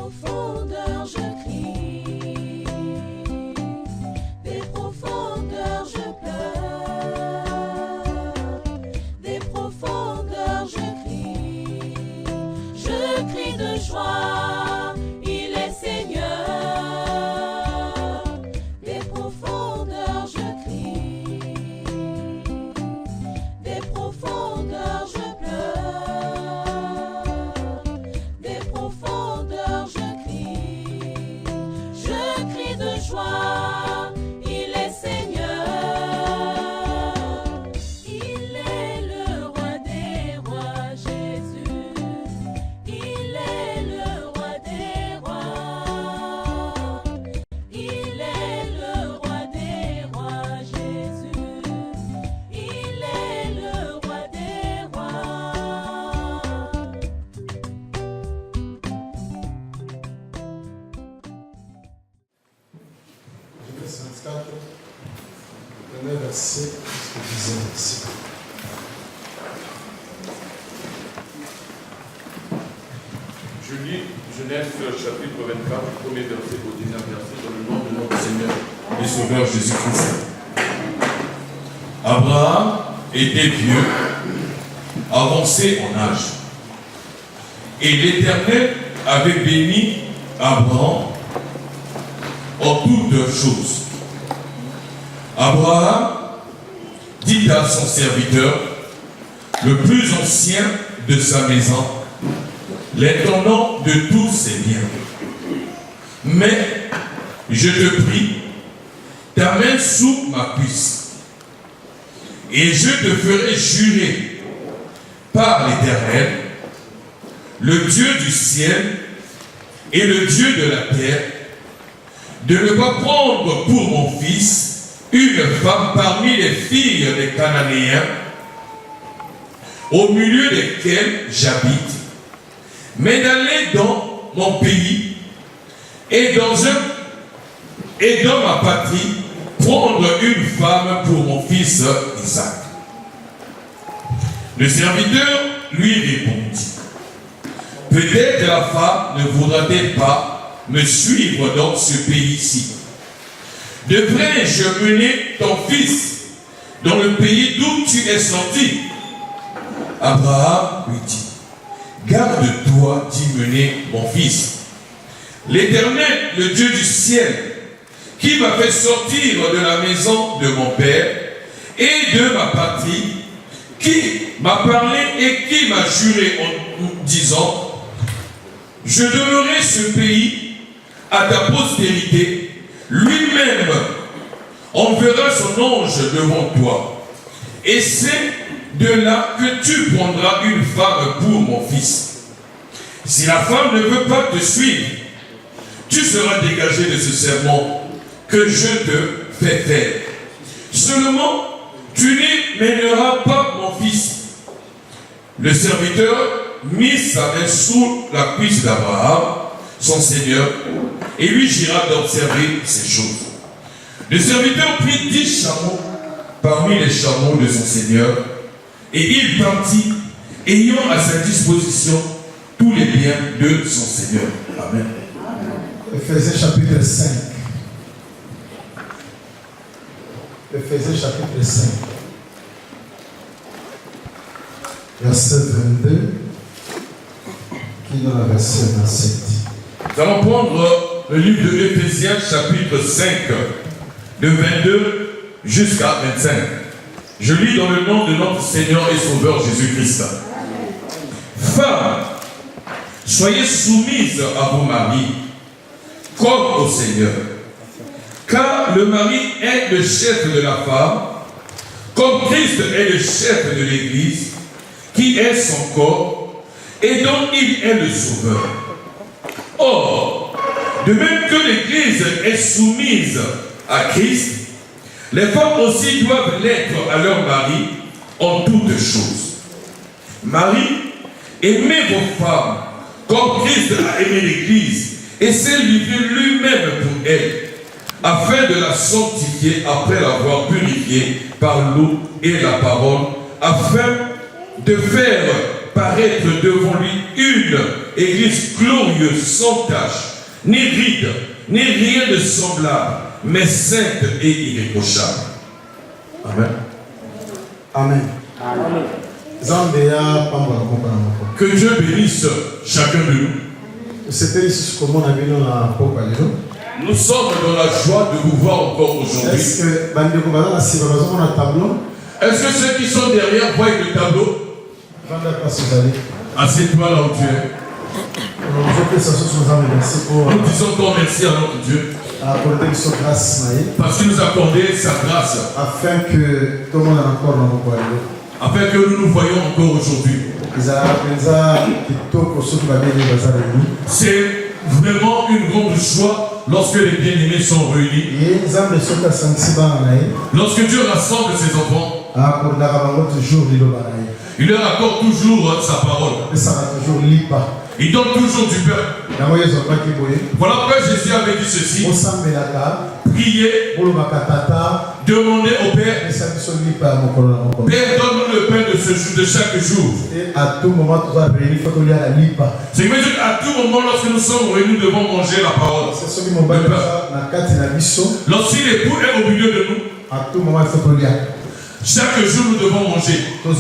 profondeurs je crie, des profondeurs je pleure, des profondeurs je crie de joie, il est Seigneur, des profondeurs je crie, des profondeurs je pleure, des profondeurs je crie de joie, il est Seigneur, il est le roi des rois, Jésus, il est le roi des rois, il est le roi des rois, Jésus, il est le roi des rois. Genèse 24, le premier verset, jusqu'au 10e verset. Je lis Genèse chapitre 24, premier verset au 19 verset, dans le nom de notre Seigneur et Sauveur Jésus-Christ. Abraham était vieux, avancé en âge. Et l'Éternel avait béni Abraham en toutes choses. Abraham dit à son serviteur, le plus ancien de sa maison, l'intendant de tous ses biens: mais je te prie, ta main sous ma cuisse, et je te ferai jurer par l'Éternel, le Dieu du ciel et le Dieu de la terre, de ne pas prendre pour mon fils une femme parmi les filles des Cananéens, au milieu desquels j'habite, mais d'aller dans mon pays et dans ma patrie prendre une femme pour mon fils Isaac. Le serviteur lui répondit: peut-être la femme ne voudra-t-elle pas me suivre dans ce pays-ci? Devrais-je mener ton fils dans le pays d'où tu es sorti? Abraham lui dit: garde-toi d'y mener mon fils. L'Éternel, le Dieu du ciel, qui m'a fait sortir de la maison de mon père et de ma patrie, qui m'a parlé et qui m'a juré en disant: je donnerai ce pays à ta postérité, lui-même enverra son ange devant toi, et c'est de là que tu prendras une femme pour mon fils. Si la femme ne veut pas te suivre, tu seras dégagé de ce serment que je te fais faire. Seulement, tu n'y mèneras pas mon fils. Le serviteur mit sa main sous la cuisse d'Abraham, son seigneur, et lui jura d'observer ces choses. Le serviteur prit 10 chameaux parmi les chameaux de son seigneur, et il partit, ayant à sa disposition tous les biens de son seigneur. Amen. Éphésiens chapitre 5. Éphésiens chapitre 5. Verset 22. Qui est dans la version 27. Nous allons prendre le livre de Éphésiens chapitre 5, de 22 jusqu'à 25. Je lis dans le nom de notre Seigneur et Sauveur Jésus-Christ. Femmes, soyez soumises à vos maris, comme au Seigneur. Car le mari est le chef de la femme, comme Christ est le chef de l'Église, qui est son corps, et dont il est le Sauveur. Or, de même que l'Église est soumise à Christ, les femmes aussi doivent l'être à leur mari en toutes choses. Marie, aimez vos femmes comme Christ a aimé l'Église et s'est livré lui-même pour elle, afin de la sanctifier après l'avoir purifiée par l'eau et la parole, afin de faire paraître devant lui une église glorieuse, sans tache, ni ride, ni rien de semblable, mais sainte et irréprochable. Amen. Amen. Zambia pamba comprendre. Que Dieu bénisse chacun de nous. C'était ici comment on a vu dans la popa lelo. Nous sommes dans la joie de vous voir encore aujourd'hui. Est-ce que bandeko bana si on a tableau? Est-ce que ceux qui sont derrière voient le tableau? Vanda pas se d'aller. Assieds-toi là où tu es. Nous disons encore merci à notre Dieu parce qu'il nous a accordé sa grâce afin que tout le monde encore dans mon afin que nous nous voyons encore aujourd'hui. C'est vraiment une grande joie lorsque les bien-aimés sont réunis. Lorsque Dieu rassemble ses enfants, il leur accorde toujours sa parole. Il donne toujours du pain. Voilà pourquoi Jésus avait dit ceci. Priez, demandez au Père. Père, donne-nous le pain de ce jour, de chaque jour. À tout moment, C'est que à tout moment, lorsque nous sommes réunis, nous devons manger la parole. Lorsqu'il est pour et au milieu de nous, à tout moment, il faut lire. Chaque jour, nous devons manger. Nous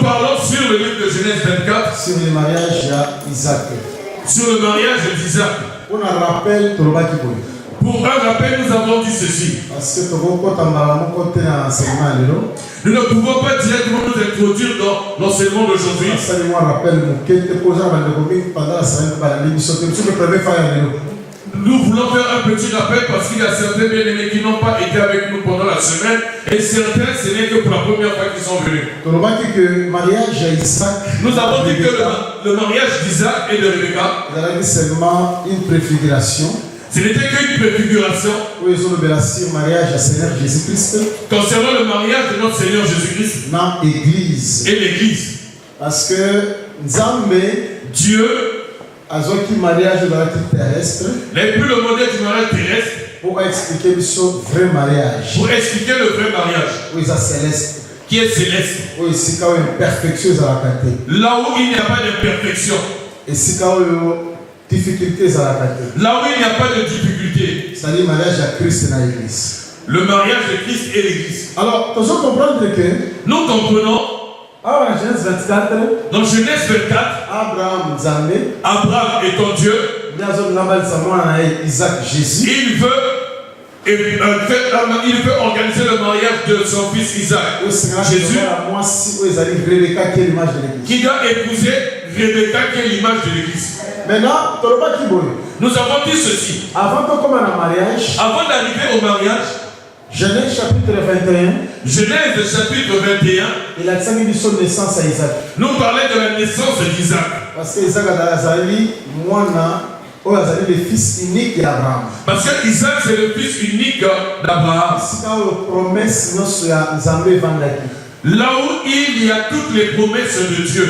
parlons sur le livre de Genèse 24. Sur le mariage d'Isaac. Sur le mariage d'Isaac. On a rappel pour un rappel, nous avons dit ceci. Parce que nous ne pouvons pas directement nous introduire dans l'enseignement d'aujourd'hui. Nous voulons faire un petit rappel parce qu'il y a certains bien-aimés qui n'ont pas été avec nous pendant la semaine et certains, ce n'est que pour la première fois qu'ils sont venus. Nous avons dit que le mariage d'Isaac et de Rebecca, seulement une préfiguration. Ce n'était qu'une préfiguration concernant le mariage de notre Seigneur Jésus-Christ et l'Église. Parce que Dieu qui mariage dans la terrestre n'est plus le modèle du mariage terrestre pour expliquer le vrai mariage. Pour expliquer le vrai mariage céleste. Qui est céleste. Là où il n'y a pas d'imperfection. Et si difficultés à la carte. Là où il n'y a pas de difficulté. C'est-à-dire le mariage à Christ et à l'Église. Le mariage de Christ et l'Église. Alors, nous comprendre que nous comprenons dans Genèse 24, dans Genèse 24, Abraham étant Dieu, Isaac, Jésus, il veut organiser le mariage de son fils Isaac, Jésus, qui doit épouser Rebecca qui est l'image de l'Église. Maintenant, nous avons dit ceci. Avant d'arriver au mariage, Genèse chapitre 21. Genèse chapitre 21. Il a dit son naissance à Isaac. Nous parlait de la naissance d'Isaac. Parce que Isaac a le fils unique d'Abraham. Parce que Isaac c'est le fils unique d'Abraham. Là où il y a toutes les promesses de Dieu.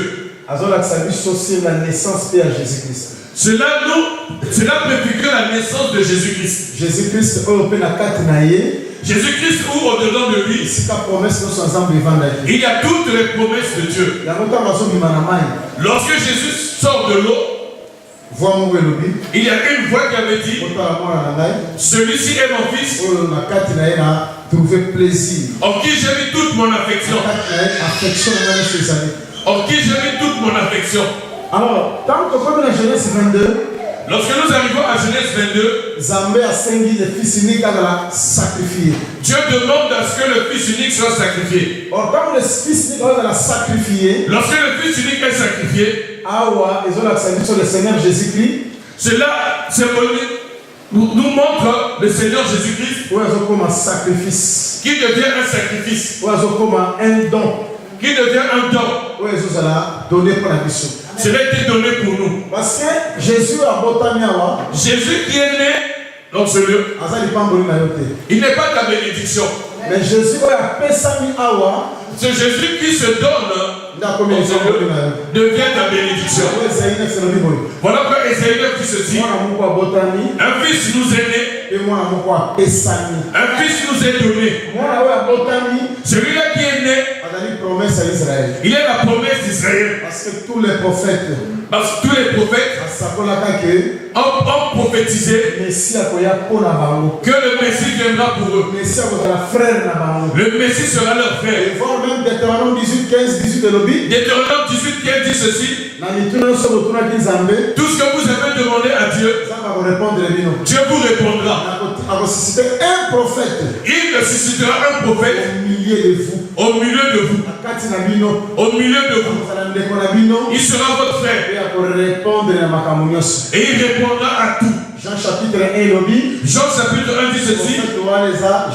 La naissance de Jésus-Christ. Cela préfigure la naissance de Jésus-Christ. Jésus-Christ Jésus-Christ ou au-dedans de lui, il y a toutes les promesses de Dieu. Lorsque Jésus sort de l'eau, il y a une voix qui avait dit, celui-ci est mon fils, en qui j'ai mis toute mon affection. En qui j'ai mis toute mon affection. Alors, tant que comme la Genèse 22, lorsque nous arrivons à Genèse 22, Dieu demande à ce que le fils unique soit sacrifié. Or, quand le fils unique est sacrifié, lorsque le fils unique est sacrifié, le Seigneur Jésus-Christ, cela nous montre le Seigneur Jésus-Christ qui devient un sacrifice, un don, qui devient un don. Cela a été donné pour nous. Parce que Jésus qui est né dans ce lieu, il n'est pas ta bénédiction. Mais Jésus c'est Jésus qui se donne devient ta bénédiction. Voilà que Ésaïe dit ceci. Un fils nous est né. Un fils nous est donné. Celui-là qui est né, il est la promesse d'Israël. Parce que tous les prophètes ont prophétisé que le Messie viendra pour eux. Le Messie sera leur frère. Et voir même Deutéronome 18, 15, 18 de l'obit. Deutéronome 18, 15 dit ceci. Tout ce que vous avez demandé à Dieu, Dieu vous répondra. Un prophète. Il suscitera un prophète au milieu de vous. Au milieu de vous. Il sera votre frère. Et il répondra à tout. Jean chapitre 1 lobby. Jean chapitre 1 dit ceci.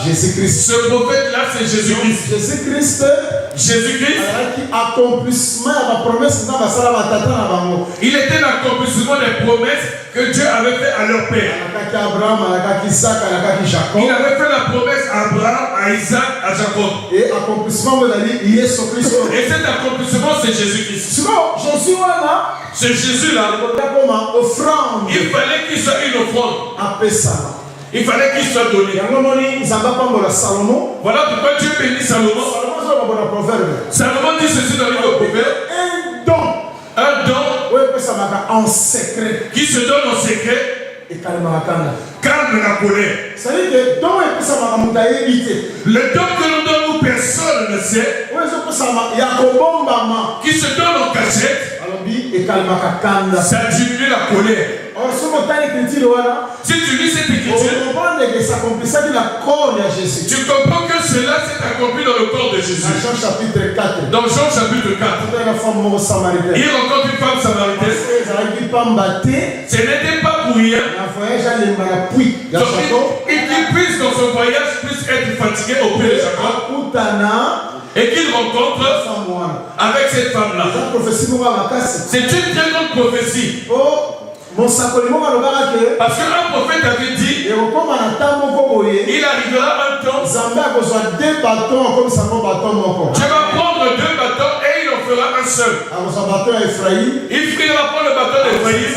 Jésus-Christ. Ce prophète-là, c'est Jésus-Christ. Jésus-Christ. Il était l'accomplissement des promesses que Dieu avait fait à leur père. Il avait fait la promesse à Abraham, à Isaac, à Jacob. Et cet accomplissement, c'est Jésus-Christ. Ce Jésus-là, il fallait qu'il soit une offrande. Il fallait qu'il soit donné. Voilà pourquoi Dieu bénit Salomon. Salomon dit ceci dans le livre de Proverbes. Un don en secret. Qui se donne en secret Et calme la colère. C'est-à-dire que le don que l'on donne où personne ne sait, qui se donne en cachette, ça diminue la colère. Si tu lis cette écriture, tu comprends que cela s'est accompli dans le corps de Jésus. Dans Jean chapitre 4. Dans Jean chapitre 4. Il rencontre une femme samaritaine. Ce n'était pas pour rien. Il puisse dans son voyage puisse être fatigué auprès de Jacob. Et qu'il rencontre avec cette femme-là. C'est une très grande prophétie. Parce qu'un prophète avait dit, il arrivera un temps, tu vas prendre 2 bâtons et il en fera un seul. Il va prendre le bâton d'Ephraïm,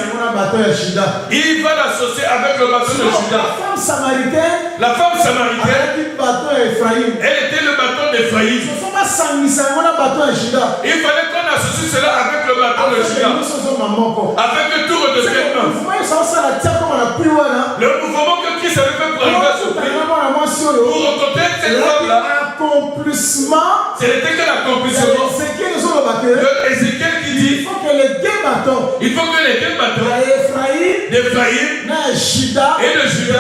il va l'associer avec le bâton de Juda. La femme samaritaine, elle était le bâton d'Ephraïm. Il fallait qu'on associe cela avec le bâton de Juda. Avec le tour de cette main. Le mouvement que Christ avait fait pour arriver à ce prix, pour rencontrer cette femme-là, c'était que l'accomplissement de Ézéchiel qui dit il faut que les 2 bâtons d'Ephraïm et de Juda,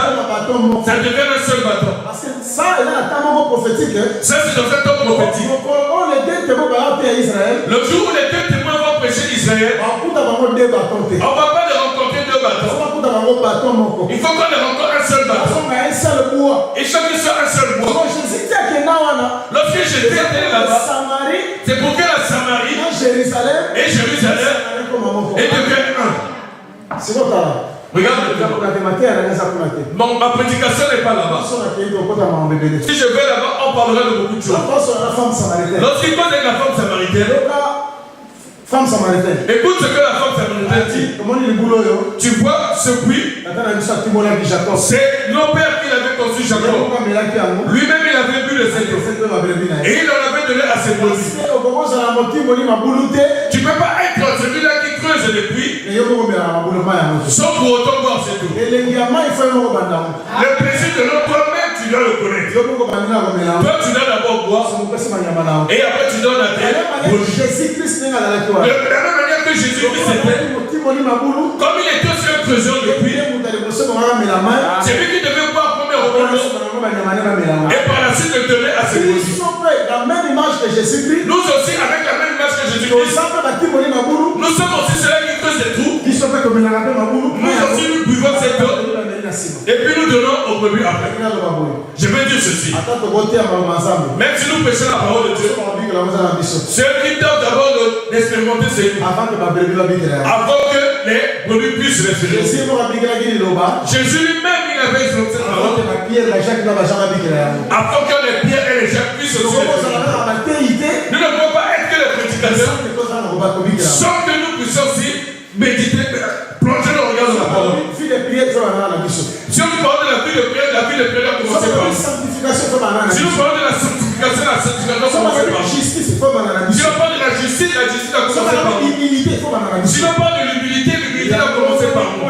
ça devienne un seul bâton. Ça, c'est dans un temps prophétique. Le jour où les 2 témoins vont prêcher Israël, on ne va pas les rencontrer 2 bâtons. Il faut qu'on les rencontre un seul bâton. Et chacun soit un seul bois. Lorsque j'étais là-bas, c'est pour que la Samarie et Jérusalem deviennent un. Regarde, ma prédication n'est pas là-bas. Si je vais là-bas, on parlera de beaucoup de choses. Lorsqu'il parle de la femme samaritaine, écoute ce que la femme samaritaine dit. Tu vois ce puits, c'est nos pères qui l'avaient construit Jacob. Lui-même il avait bu le Seigneur et il en avait donné à ses brebis. Tu ne peux pas être celui-là qui creuse le puits sans pour autant boire ses eaux. Le plaisir de l'eau, toi-même tu dois le connaître. Toi tu dois d'abord boire et après tu dois la terre. De la même manière que Jésus-Christ était, comme il était aussi un creuseur de puits, c'est lui qui devait boire premier au l'eau et par la suite le donner à ses brebis. Nous aussi, avec la même image que Jésus-Christ, nous sommes aussi ceux-là qui creusent des trous. Nous aussi nous buvons cette eau et puis nous donnons aux brebis après. Je vais dire ceci. Même si nous prêchons la parole de Dieu, ceux qui tentent d'abord d'expérimenter c'est nous. Avant que les brebis puissent respirer. Jésus lui-même, il avait exaucé cette parole. Afin que les pierres et les jacques puissent aussi respirer. Nous ne pouvons pas être que les prédicateurs. sacrificateur, sans que nous puissions aussi méditer, plonger le regard dans la parole. Si on parle de la vie de prière, la vie de prière a commencé par nous. Si nous parlons de la sanctification a commencé par nous. Si on parle de la justice a commencé par nous. Si on parle de l'humilité a commencé par nous.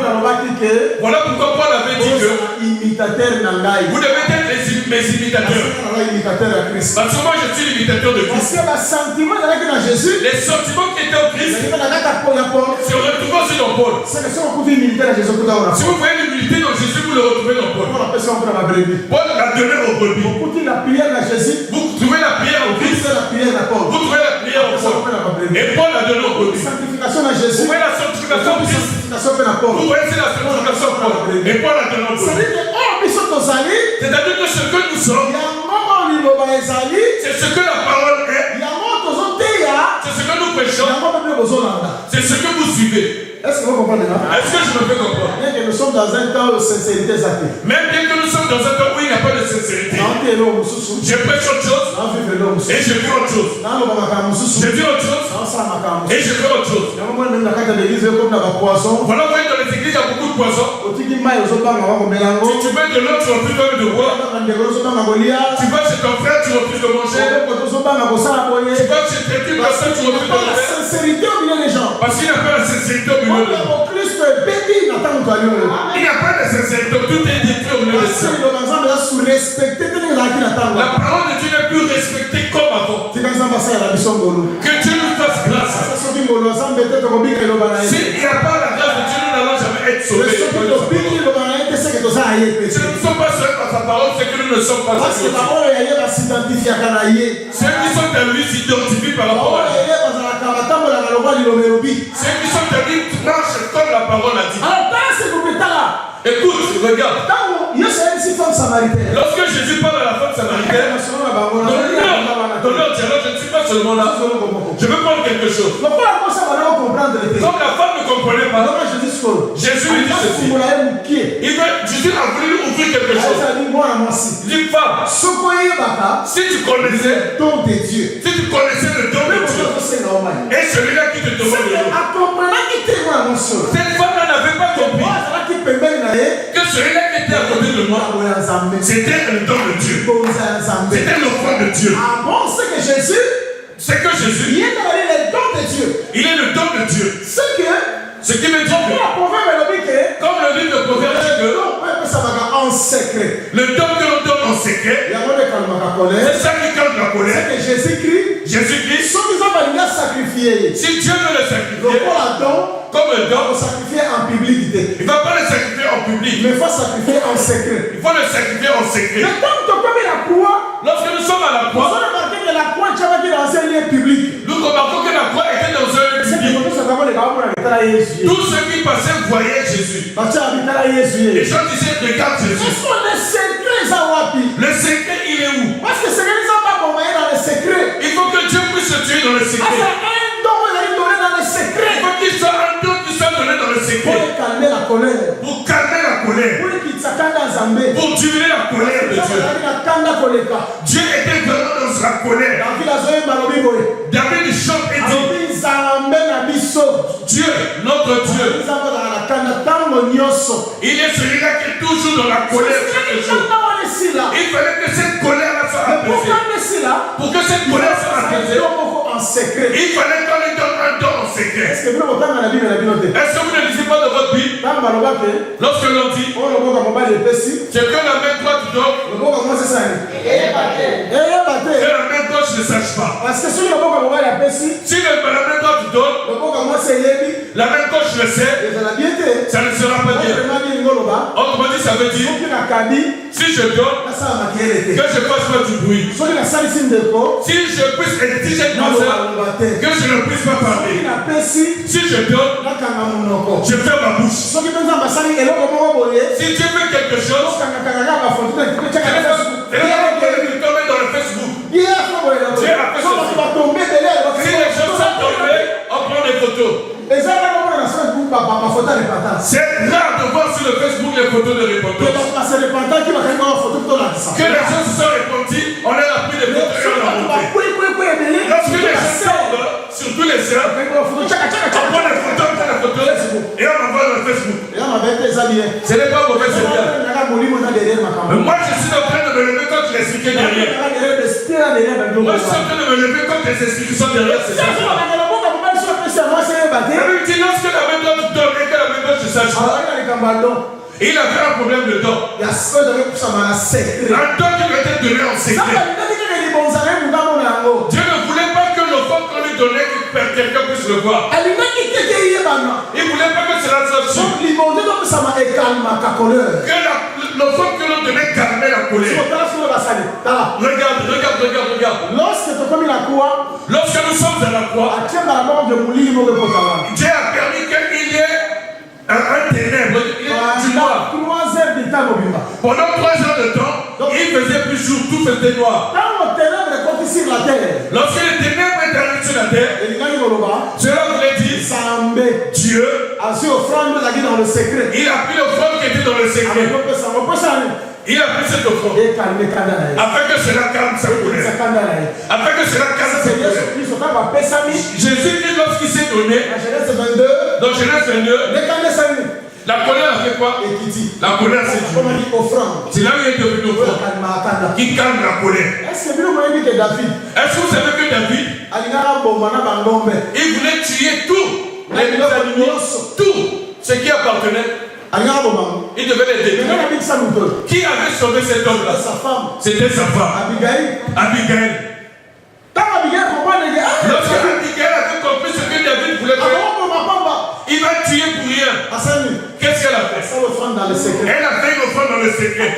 Voilà pourquoi Paul avait dit que vous devez être mes imitateurs. Parce que moi je suis l'imitateur de Christ. Les sentiments qui étaient en Christ se retrouvent aussi dans Paul. Si vous voyez l'humilité dans Jésus, vous le retrouvez dans Paul. Paul l'a donné au brebis. Vous trouvez la prière en Christ. Vous trouvez la prière en Paul. Et Paul l'a donné au brebis. Vous voyez la sanctification en Christ. Vous voyez c'est la sanctification en Paul. Et Paul l'a donné au brebis. C'est-à-dire que ce que nous sommes, c'est ce que la parole est. C'est ce que nous prêchons. C'est ce que vous suivez. Est-ce que vous comprenez? Est-ce que je me fais comprendre? Bien que nous sommes dans un temps de sincérité. Même bien que nous sommes dans un temps où il n'y a pas de sincérité. Je prêche autre chose. Et je fais autre chose. Je dis autre chose. Et je fais autre chose. Voilà, vous voyez dans les églises, il y a beaucoup de poissons. Si tu mets de l'eau, tu refuses de boire. Tu vas chez ton frère, tu refuses de manger. Tu vas chez quelqu'un, tu refuses de manger. Parce qu'il n'y a pas la sincérité au milieu de nous. Il n'y a pas de sincérité, tout est détruit au milieu de ça. La parole de Dieu n'est plus respectée comme avant. Que Dieu nous fasse grâce. S'il n'y a pas la grâce de Dieu, nous n'allons jamais être sauvés. Si nous ne sommes pas sauvés par sa parole, c'est que nous ne sommes pas sauvés. Ceux qui sont en lui s'identifient par la parole. Ceux qui sont en lui marchent comme la parole a dit. Écoute, regarde. Lorsque Jésus parle à la femme samaritaine, dans leur dialogue, je ne suis pas seulement là. Je veux prendre quelque chose. Comme la femme ne comprenait pas, Jésus lui dit ceci. Jésus a voulu lui ouvrir quelque chose. Il dit, femme, si tu connaissais le don de Dieu, et celui-là qui te demande de l'eau, cette femme n'avait pas compris que celui-là qui était à côté de moi, c'était le don de Dieu. C'était l'offrande de Dieu. C'est que Jésus, il est le don de Dieu. Ce qui veut dire que, comme le livre de Proverbes dit que le don que l'on donne en secret, c'est ça qui calme la colère. Jésus-Christ, si Dieu veut le sacrifier, comme un don, il ne va pas le sacrifier en public. Mais il faut sacrifier en secret. Il faut le sacrifier en secret. Mais quand tu as la croix, lorsque nous sommes à la croix, nous avons remarqué que la croix était dans un lieu public. Nous remarquons que la croix était dans un lieu public. Tous ceux qui passaient voyaient Jésus. Les gens disaient, regarde Jésus. Le secret, il est où? Parce que c'est dans le secret. Il faut que Dieu puisse se tuer dans le secret. Il faut qu'il soit un don qui soit donné dans le secret. Pour calmer la colère. Pour calmer la colère. Pour diminuer la colère de Dieu. Dieu était vraiment dans sa colère. David chante et dit, Dieu, notre Dieu, il est celui-là qui est toujours dans la colère chaque jour. Il fallait que cette colère soit apaisée. Pour que cette colère soit apaisée, il fallait qu'on lui donne un don en secret. Est-ce que vous ne lisez pas dans votre Bible? Lorsque l'on dit, c'est que la main droite donne, que la main gauche ne sache pas. Si la main droite donne, la main gauche le sait, ça ne sera pas bien. Autrement dit, ça veut dire, si je donne, que je ne fasse pas du bruit. Si je puisse, si j'ai que je ne puisse pas parler. Si je donne, je ferme ma bouche. Si Dieu fait quelque chose, tomber dans le Facebook. Dieu a fait ceci. Si les choses sont tombées, on prend des photos. C'est rare de voir sur le Facebook les photos de repentance. Que les gens se sont repentis, on leur a pris des photos et on l'a monté. Lorsque les gens tombent sur les sœurs, on prend des photos, et on envoie dans le Facebook. Ce n'est pas mauvais, c'est bien. Mais moi, je suis en train de me lever quand tu l'expliquais derrière. Moi, je suis en train de me lever quand les explications derrière, c'est ça. Il dit, lorsque la main doit donner, que la main doit se sache. Il avait un problème de dents. Un dent qui lui était donné en secret. Dieu ne voulait pas que l'offrande qu'on lui donnait, que quelqu'un puisse le voir. Il ne voulait pas que cela soit sûr. Que l'offrande que l'on donnait calmait la colère. Regarde. Lorsque nous sommes à la croix, Dieu a permis qu'il y ait un ténèbre, du noir. Pendant 3 heures de temps, il faisait plus jour, tout faisait noir. Lorsque les ténèbres est arrivé sur la terre, cela voulait dire Dieu, il a pris l'offrande qui était dans le secret. Il a pris cette offrande afin que cela calme sa colère. Afin que cela calme sa colère. Jésus dit lorsqu'il s'est donné, dans Genèse 22, la colère a fait quoi? La colère s'est dit. C'est là où il est devenu offrande qui calme la colère. Est-ce que vous savez que David, il voulait tuer tout, les animaux, tout ce qui appartenait. Il devait les détruire. Qui avait sauvé cet homme-là? C'était sa femme. Abigail. Lorsque Abigail avait compris ce que David voulait faire, il va tuer pour rien. Qu'est-ce qu'elle a fait? Elle a fait une offrande dans le secret.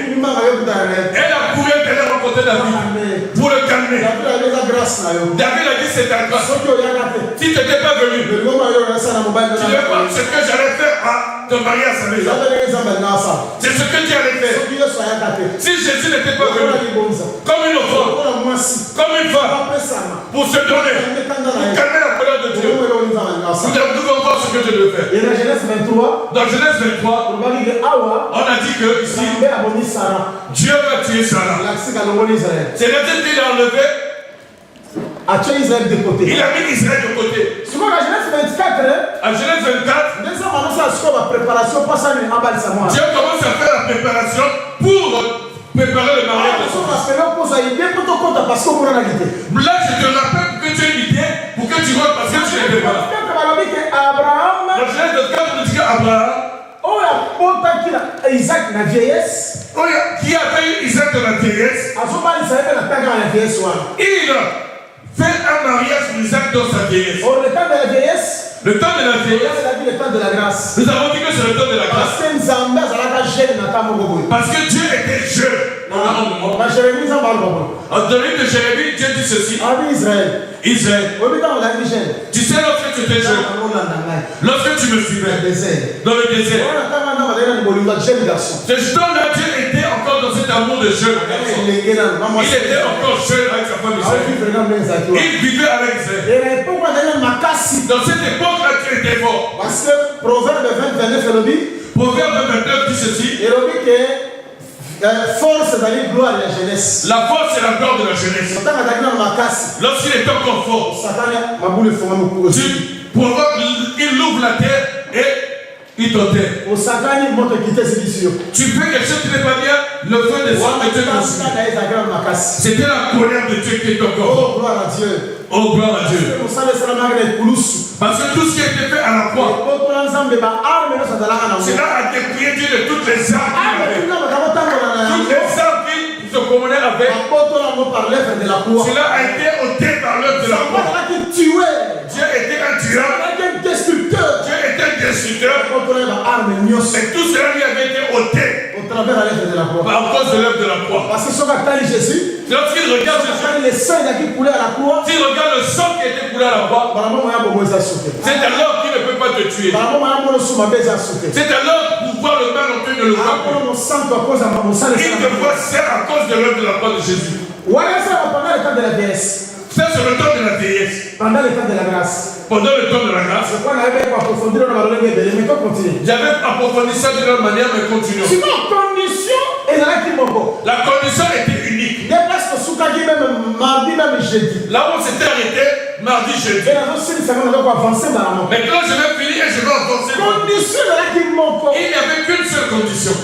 Elle a couru d'aller rencontrer David pour le calmer. David a dit c'est ta grâce. Si tu n'étais pas venu, tu veux voir ce que j'allais faire à te marier à sa maison. C'est ce que Dieu allait faire. Si Jésus n'était pas venu, comme une offrande, comme une femme, pour se donner, pour calmer la colère de Dieu, nous devons voir ce que Dieu veut faire. Dans Genèse 23, on a dit que ici, Dieu va tuer Sarah. C'est là qu'il a enlevé. Il a mis Israël de côté. À Genèse 24, Dieu commence à faire la préparation pour préparer le mariage de son fils. Là, je te rappelle que tu as une idée pour que tu vois parce que tu n'étais pas là. Dans Genèse 24, on dit qu'Abraham, qui a fait Isaac de la vieillesse, il fait un mariage pour Isaac dans sa vieillesse. Le temps de la vieillesse, nous avons dit que c'est le temps de la grâce. Parce que Dieu était jeune. En donnant de Jérémie, Dieu dit ceci. Israël. Tu sais lorsque tu étais jeune, lorsque tu me suivais dans le désert, ce temps-là, Dieu était encore dans cet amour de jeune. Il était encore jeune avec sa femme Israël. Il vivait avec Israël. Dans cette époque-là, tu étais fort. Parce que Proverbe 20, Proverbe 29 dit ceci. Force d'aller gloire de la jeunesse. La force c'est la gloire de la jeunesse. Lorsqu'il est encore fort, il ouvre la terre et il t'enterre. Tu fais quelque chose qui n'est pas bien, le feu descend et Dieu consume. C'était la colère de Dieu qui est encore fort. Oh gloire à Dieu. Oh gloire à Dieu. Parce que tout ce qui a été fait à la croix, cela a dépouillé Dieu de toutes les armes qu'il avait. Toutes les armes qu'il se promenait avec, cela a été ôté par l'œuvre de la croix. Dieu était un tueur. Dieu était un destructeur. Et tout cela lui avait été ôté à cause de l'œuvre de la croix. Parce que Jésus, lorsqu'il regarde Jésus, s'il regarde le sang qui a été coulé à la croix, c'est alors qu'il ne peut pas te tuer. C'est alors pouvoir le mal en train de le voir. Il te voit seul à cause de l'œuvre de la croix de Jésus. Ça, c'est le temps de la vieillesse. Pendant le temps de la grâce. Pendant le temps de la grâce. J'avais approfondi ça d'une autre manière, mais continuons. La condition était unique. Là où on s'était arrêté, mardi, jeudi. Et la chose, c'est qu'on doit avancer dans la mort. Maintenant, je vais finir et je vais avancer. Condition de la qui manque. Il n'y avait qu'une seule condition.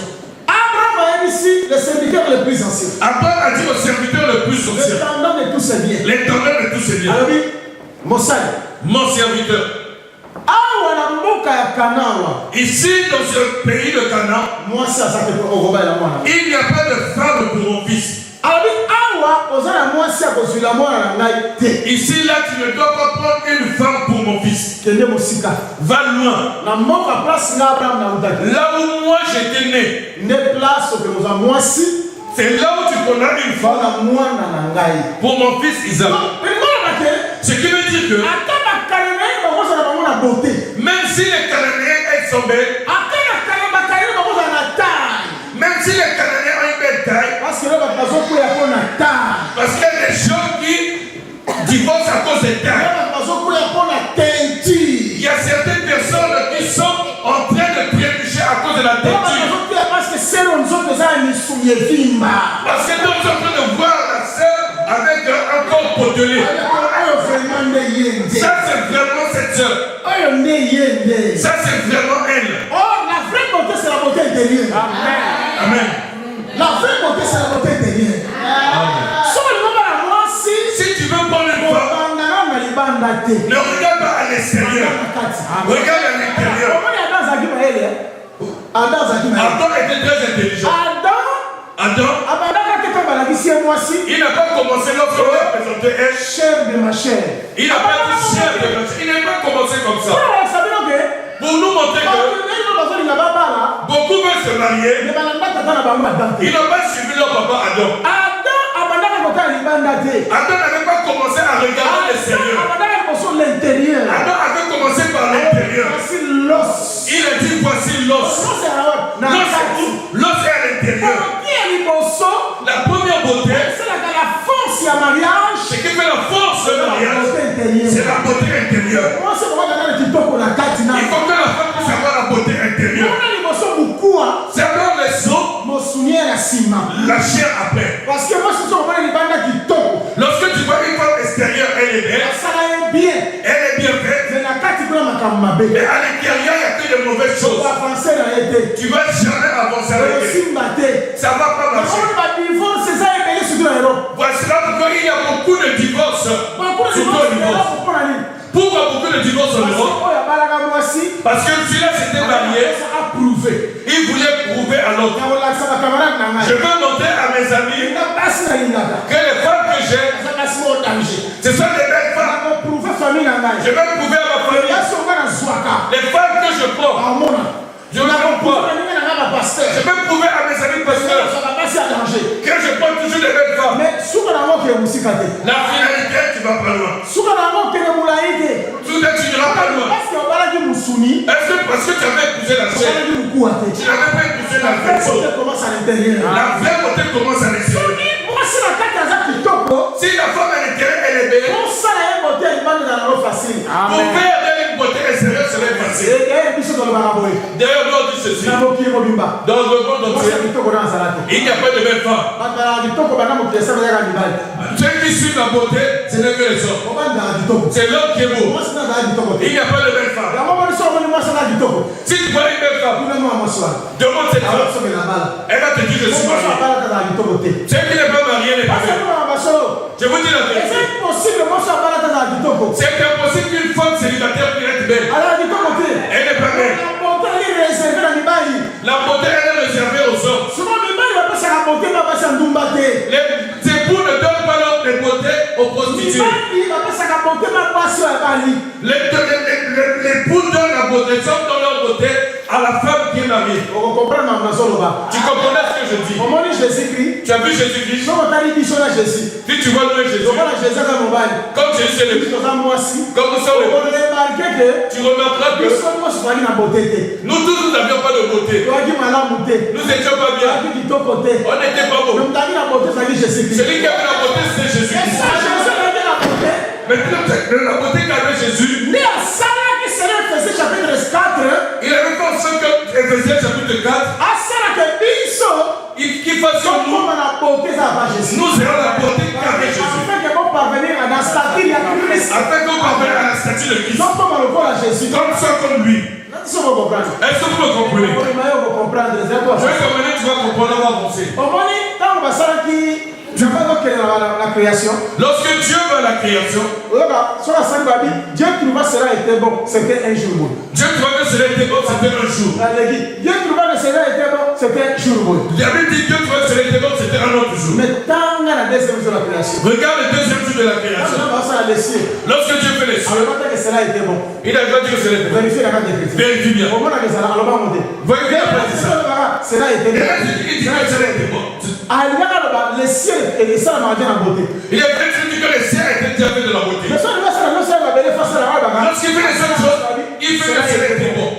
Abraham a ici le serviteur le plus ancien. Abraham a dit au serviteur le plus ancien. L'intendant de tous ses biens. L'intendant de tous ses biens. Alors oui, mon serviteur. Ici, dans ce pays de Canaan, il n'y a pas de femme pour mon fils. Ici, là, tu ne dois pas prendre une femme pour mon fils. Va loin. Là où moi j'étais né, c'est là où tu connais une femme pour mon fils Isaac. Ce qui veut dire que même si les Cananéens elles sont belles, même si les Cananéens ont une belle taille, parce qu'il y a des gens qui divorcent à cause des tailles. Il y a certaines personnes qui sont en train de trébucher à cause de la teinture. Parce que nous sommes en train de voir la sœur avec un corps potelé. Ça c'est vraiment cette sœur. Ça c'est vraiment elle. Oh, la vraie beauté c'est la beauté intérieure. Amen. Amen. La vraie beauté c'est la beauté intérieure. Si tu veux prendre une femme, ne regarde pas à l'extérieur. Regarde à l'intérieur. Adam était très intelligent. Adam, il n'a pas commencé lorsqu'on lui a présenté elle. Chair de ma chair. Il n'a pas dit chair de ma chair. Il n'a pas commencé comme ça. Pour nous montrer que beaucoup veulent se marier. Ils n'ont pas suivi leur papa Adam. Adam n'avait pas commencé à regarder l'extérieur. Adam avait commencé par l'intérieur. Il a dit voici l'os. L'os est à l'intérieur. La première beauté, ce qui fait la force de mariage, c'est la beauté intérieure. Il faut que la femme puisse avoir la beauté intérieure. C'est d'abord les os, la chair après. Lorsque tu vois une femme extérieure, elle est belle, elle est bien faite, mais à l'intérieur, il n'y a que de mauvaises choses. Tu ne vas jamais avancer avec elle. Ça ne va pas marcher. Voici là pourquoi il y a beaucoup de divorces. Pourquoi beaucoup de divorces en Europe? Parce que celui-là s'était marié. Il voulait prouver à l'autre. Je veux montrer à mes amis que les femmes que j'ai, ce sont des belles femmes. Je veux prouver à ma famille. Les femmes que je prends, je ne les prends pas. Je veux prouver à mes amis pasteurs que je prends toujours des belles femmes. La finalité, tu vas pas loin. Tout tu n'iras pas loin. Est-ce que parce que tu avais épousé la chair, tu n'avais pas épousé la vraie chose? La vraie beauté commence à l'extérieur. Si la femme à l'intérieur, elle est belle, pour faire d'elle une beauté extérieure, serait facile. D'ailleurs, nous on dit ceci. Dans le monde entier, il n'y a pas de belle femme. Ceux qui suivent la beauté, ce n'est que les hommes. C'est l'homme qui est beau. Il n'y a pas de belle femme. Si tu vois une belle femme, demande cette femme. Elle va te dire je suis marié. Celle qui n'est pas mariée n'est pas belle. Je vous dis la vérité. C'est impossible qu'une femme célibataire puisse être belle. Elle n'est pas belle. La beauté elle est réservée aux hommes. Les époux ne donnent pas leur beauté aux prostituées. L'époux donne la beauté, les hommes donnent leur beauté à la femme qui est mariée. Tu comprenais ce que je dis? Tu as vu Jésus-Christ? Si tu vois le Jésus, comme Jésus est le Christ, comme nous sommes les tu remarqueras que nous tous nous n'avions pas de beauté. Nous n'étions pas bien. On n'était pas beau. Celui qui avait la beauté, c'était Jésus-Christ. Maintenant, la beauté qu'avait Jésus, il avait fait en sorte que Éphésiens chapitre 4, qu'il fasse sur nous, nous ayons la beauté qu'avait Jésus. Christ. Afin qu'on parvienne à la statue de Christ. Non comme à Jésus. Comme ça, comme lui. Est-ce que vous comprenez? Est-ce que vous me comprenez? Je vais t'emmener, tu vas comprendre, on va avancer. La création. Lorsque Dieu va à la création, Dieu trouva cela était bon, c'était un jour bon. Dieu trouva que cela était bon, c'était un jour. Dieu trouva que cela était bon, c'était un jour bon. Il avait dit Dieu trouva que cela était bon, c'était un autre jour. Mais tant la deuxième jour de la création. Regarde le deuxième jour de la création. Lorsque Dieu fait les cieux, cela était bon. il a dit que cela était bon. Vérifiez la carte de Christ. Vérifie bien. Voyez bien ça. Cela était bon. Il dit que cela était bon. Le ciel et les salles m'ont en beauté. Il a dit que les cieux étaient déjà faits de la beauté. Lorsqu'il fait les autres choses, il fait que cela était bon.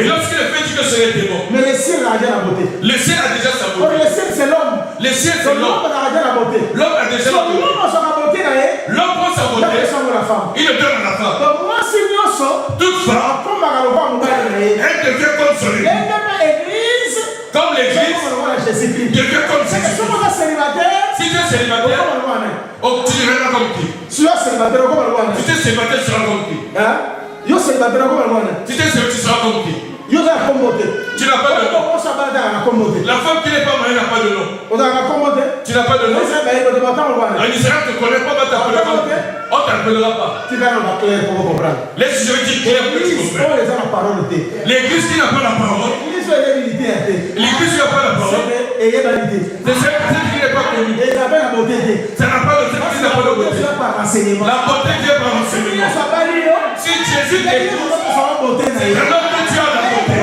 Et lorsqu'il a fait que cela était bon, mais le ciel a déjà la beauté. Le ciel a déjà sa beauté. Le ciel c'est l'homme. Le ciel c'est l'homme. L'homme a déjà la beauté. L'homme a déjà la beauté. L'homme prend sa beauté. Il le donne à la femme. Donc moi si nous sommes, toute femme, elle devient comme celui. Comme l'église devient comme Jésus. Si tu es célibataire, oh, tu deviendras comme qui? Si tu es célibataire, tu es célibataire, tu seras comme qui? Yo célibataire tu seras comme qui? Tu n'as pas de nom. La femme qui n'est pas mariée n'a pas de nom. Tu n'as pas de nom. En Israël, tu ne connais pas, on t'appellera pas. On ne t'appellera pas. Laisse, je vais dire clair que tu comprends. L'église qui n'a pas la parole. L'église qui n'a pas la parole. C'est celle qui n'est pas connue. Ça n'a pas de beauté. La beauté vient par l'enseignement. Si Jésus t'écoute, c'est alors que tu as la beauté.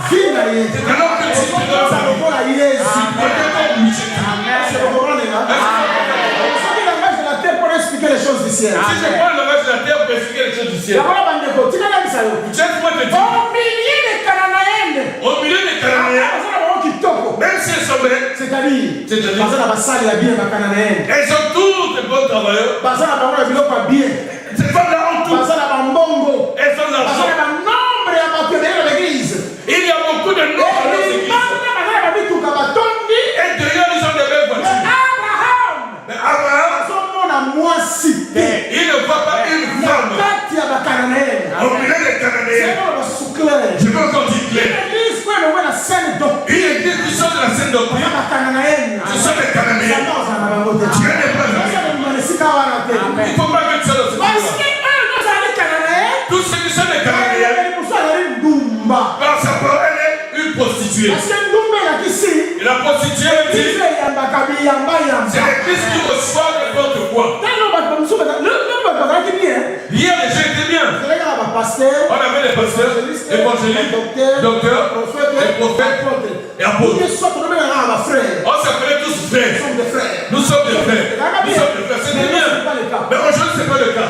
C'est alors que tu te donnes sa vie. Expliquer les choses du ciel. Si je prends le langage de la terre pour expliquer les choses du ciel, au milieu des Cananéens, même si elles sont belles, c'est-à-dire elles ont tous des bons travailleurs. Ces femmes-là ont tout. Elles ont l'argent. Il y a beaucoup de noms dans nos églises. Et derrière, ils ont des belles voitures. Mais Abraham, il ne voit pas une femme au milieu des Cananéens. Je veux encore dire clair. Une église qui sort de la scène doctrine, ce sont les Cananéens. Dieu n'est pas là. Il ne faut pas que tu sois dans cette histoire. Tous ceux qui sont des Cananéens, par sa parole, elle est une prostituée. Et la prostituée dit, c'est l'église qui reçoit n'importe quoi. Hier, les gens étaient bien. On avait les pasteurs, évangélistes, docteurs, les prophètes et apôtres. On s'appelait tous frères. Nous sommes des frères. Nous sommes des frères. C'était bien. Mais aujourd'hui, ce n'est pas le cas.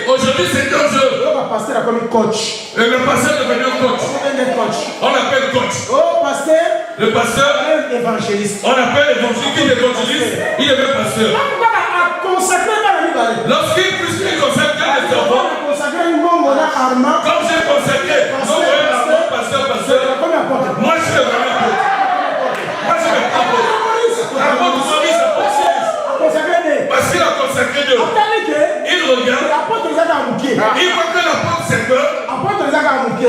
Aujourd'hui, c'est dangereux. Le pasteur est devenu coach. On l'appelle coach. Le pasteur, on appelle l'évangéliste. Qui est évangéliste? Il est même pasteur. Lorsqu'il consacre les enfants, comme j'ai consacré, pasteur, moi je suis le premier apôtre. Moi je suis le apôtre. Apôtre Maurice, parce qu'il a consacré Dieu. Il regarde, il voit que l'apôtre c'est peur.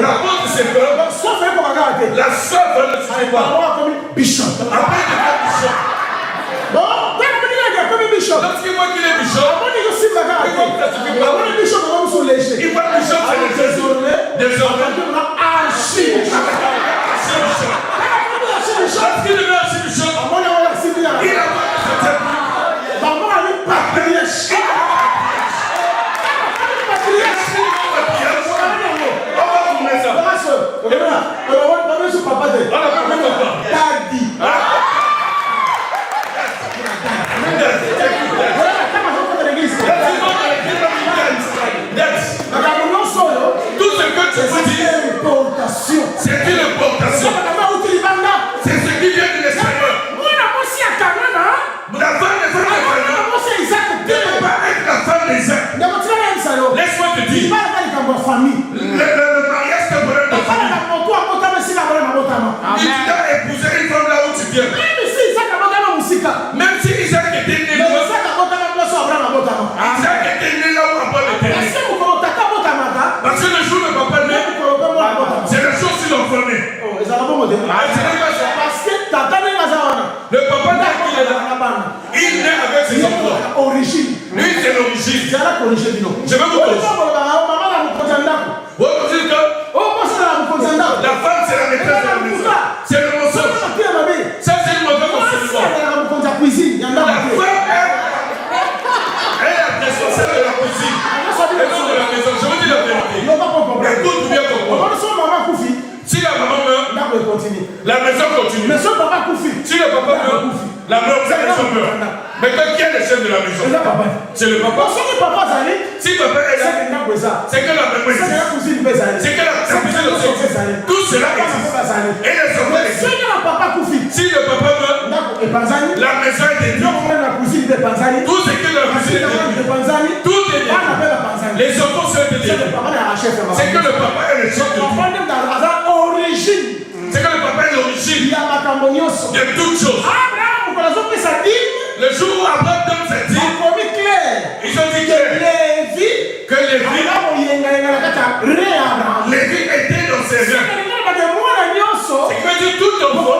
L'apôtre c'est peur. La sœur ne suffit pas. Après il devient bishop. Lorsqu'il voit qu'il est bishop, il voit que ça suffit pas. Il voit que bishop c'est le Jésus. Désormais, lorsqu'il devient archibishop, il a tout ce que tu peux dire, c'est une importation. C'est ce qui vient de l'extérieur. La femme de Canaan ne peut pas être la femme d'Isaac. Laisse-moi te dire, le mariage c'est un problème de famille. Il t'a épousé une femme là où tu viens. Même si Isaac était né loin, Parce que tata n'est pas là. Le papa n'a qu'il est là. Il naît avec ses enfants. Origine. Lui, c'est l'origine. C'est la origine du nom. Je vais vous dire. La femme, c'est la maîtresse de la maison. C'est le mensonge. Ça, c'est le mauvais enseignement. La femme, elle est la responsable de la cuisine. Et non de la maison. Je vous dis la vérité. Écoute bien comprendre. Si la maman meurt, la maison continue. Si le papa meurt, la maison meurt. Maintenant, qui est le chef de la maison? C'est le papa. Si papa est là, c'est que la maman existe. C'est que la cuisine existe. Tout cela existe. Et les enfants existent. Si le papa meurt, la maison est détruite. Tout ce que la cuisine est détruite. Tout est détruit. Les enfants sont détruits. C'est que le papa est le chef de tout. C'est que le papa est l'origine de toutes choses. Le jour où Abraham donne sa dîme, ils ont dit que Lévi était dans ses reins. C'est que dit tout enfant,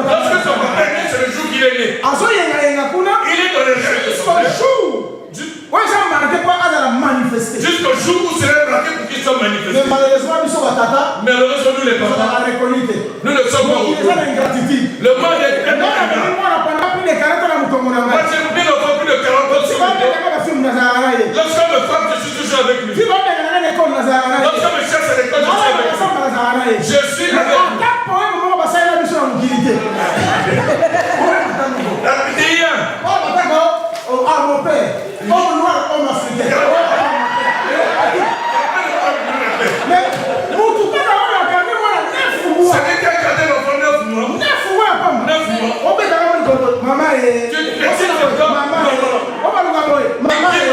lorsque son papa est né, c'est le jour qu'il est né. Il est dans les reins de son père. Jusqu'au jour où c'est marqué pour qu'ils soient manifestés. Mais malheureusement, nous les papas, nous ne sommes pas reconnus. Le monde est très bien. Moi, j'ai pris l'enfant plus de 40 ans sur le dos. Lorsqu'on me frappe, je suis toujours avec lui. Lorsqu'on me cherche à l'école, je suis avec lui. Je suis avec lui. La prière. Mon père, homme noir, homme africain. Mais, vous tout à l'heure, regardez-moi 9 mois. C'est qui a gardé l'enfant 9 mois? 9 mois, maman. 9 mois. On peut maman est. Maman est.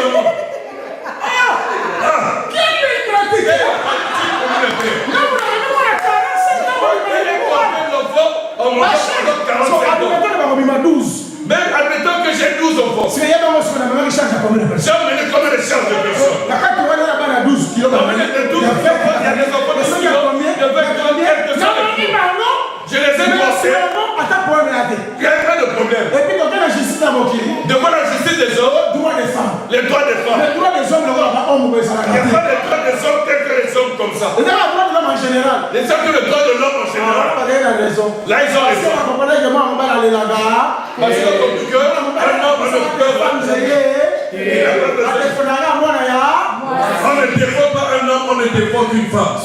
Qui est pratique? Même admettons que j'ai 12 enfants. J'ai mené combien de personnes? Il y a des enfants de 12 kilos. Il y a des enfants de 6 kilos. Je les ai pensés. Il y a pas de problème. Devant la justice des hommes, les droits des femmes. Il n'y a pas de droits des hommes tels que les hommes comme ça. Les hommes que le droit de l'homme en général. Là, ils ont raison. Parce que comme du cœur, un homme ne peut pas. On ne défend pas un homme, on ne défend qu'une femme.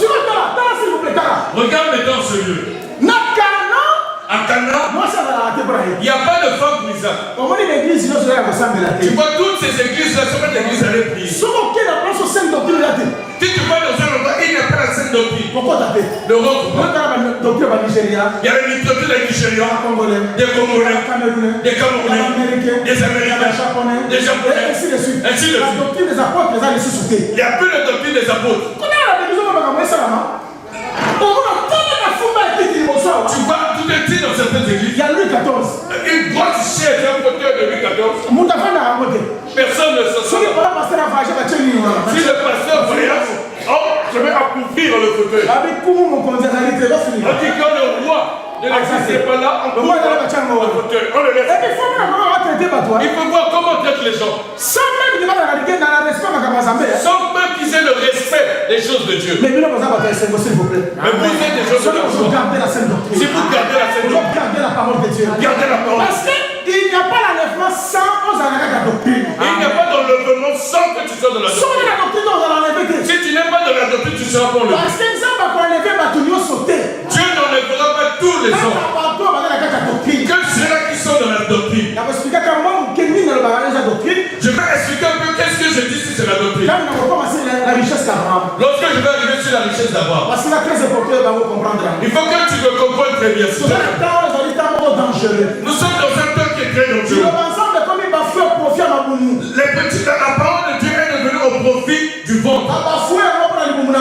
Regarde maintenant ce lieu. À Cana, il n'y a pas de femme brisante. Tu vois toutes ces églises-là, ce sont des églises à les prier. Si tu vas dans un endroit, il n'y a pas la sainte doctrine. Le roc, il y a les doctrines des Nigériens, des Congolais, des Camerounais, des Américains, des Japonais, ainsi de suite. Il n'y a plus de doctrine des apôtres. Tu vois, tout est dit dans certaines églises. Il y a Louis XIV. Une droite chère, un fauteuil de Louis XIV. Personne ne se sent. Si le pasteur voyage, je vais appauvrir le fauteuil. On dit que le roi ne n'existe pas là, on couvre le fauteuil. On le laisse. Il faut voir comment on traite les gens. Sans même qu'ils aient le respect des choses de Dieu. Mais vous êtes des choses de Dieu. Si vous gardez la sainte doctrine, gardez la parole de Dieu. Gardez la parole. Parce qu'il n'y a pas l'enlèvement sans la doctrine. Il n'y a pas d'enlèvement sans que tu sois de la doctrine. Si tu n'es pas de la doctrine, tu seras pour le Dieu n'enlèvera pas tous les hommes. Que ceux-là qui sont dans la doctrine. Je vais expliquer un peu qu'est-ce que je dis si c'est la doctrine. Lorsque je vais arriver sur la richesse d'Abraham, il faut que tu le comprennes très bien. Nous sommes dans un temps qui est très dangereux. Les petits, la parole de Dieu est devenue au profit du ventre. On a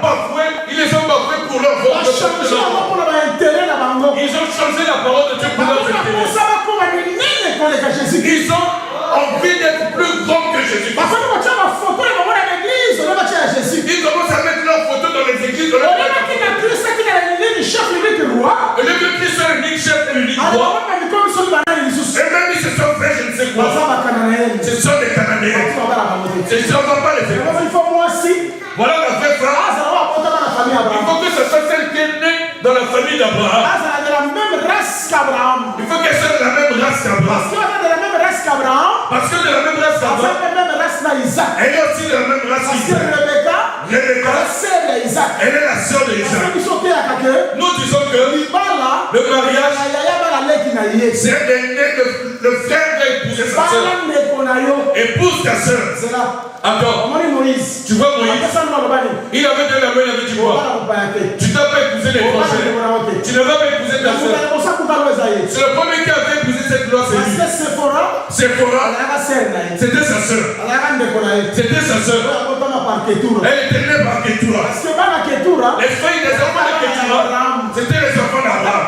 bafoué, ils les ont bafoués pour leur ventre. Ils ont changé la parole de Dieu pour leur intérêt. Ils ont envie d'être plus grands que Jésus. Ils commencent à mettre leurs photos dans les églises. famille Il Abraham. faut que ce soit celle qui est née dans la famille d'Abraham. Ah, c'est de la même race qu'Abraham. Il faut qu'elle soit de la même race qu'Abraham. Si on est de la même race qu'Abraham, Parce que de la même race on fait qu'Abraham, la même race d'Isaac. elle est aussi de la même race Parce que qu'Isaac. Rebecca, Rebecca, la sœur d'Isaac. elle est la sœur d'Isaac. Parce qu'ils sont à Kake, Nous disons que Libala, le mariage, c'est le frère va épouser sa sœur. Épouse ta sœur. c'est là. Attends, Moïse. tu vois Moïse, il avait deux la main, il avait dit quoi? Tu ne vas pas épouser l'étranger. Tu ne vas pas épouser ta sœur. C'est le premier qui avait épousé cette loi, c'est lui. Séphora, c'était sa sœur. C'était sa sœur. Elle était née par Ketura. Les filles des enfants de Ketura, c'était les enfants d'Abraham.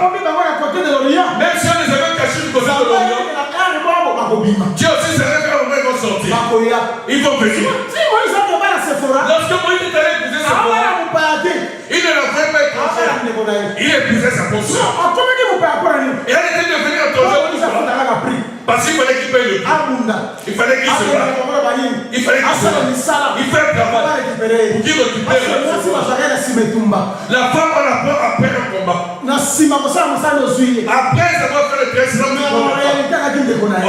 Même si on les avait cachés du côté de l'Orient, Dieu aussi savait qu'à un moment ils vont sortir. Ils vont venir. Lorsque Moïse est allé épouser Séphora, il ne la voulait pas étrangère. Il épousait sa consoeur. Et elle était devenue étrangère. Parce qu'il fallait qu'il paye le prix. Il fallait qu'il se batte. Il fallait qu'il se batte. Il fait un travail pour qu'il récupère la femme en apprend après un combat. Après avoir fait le test, en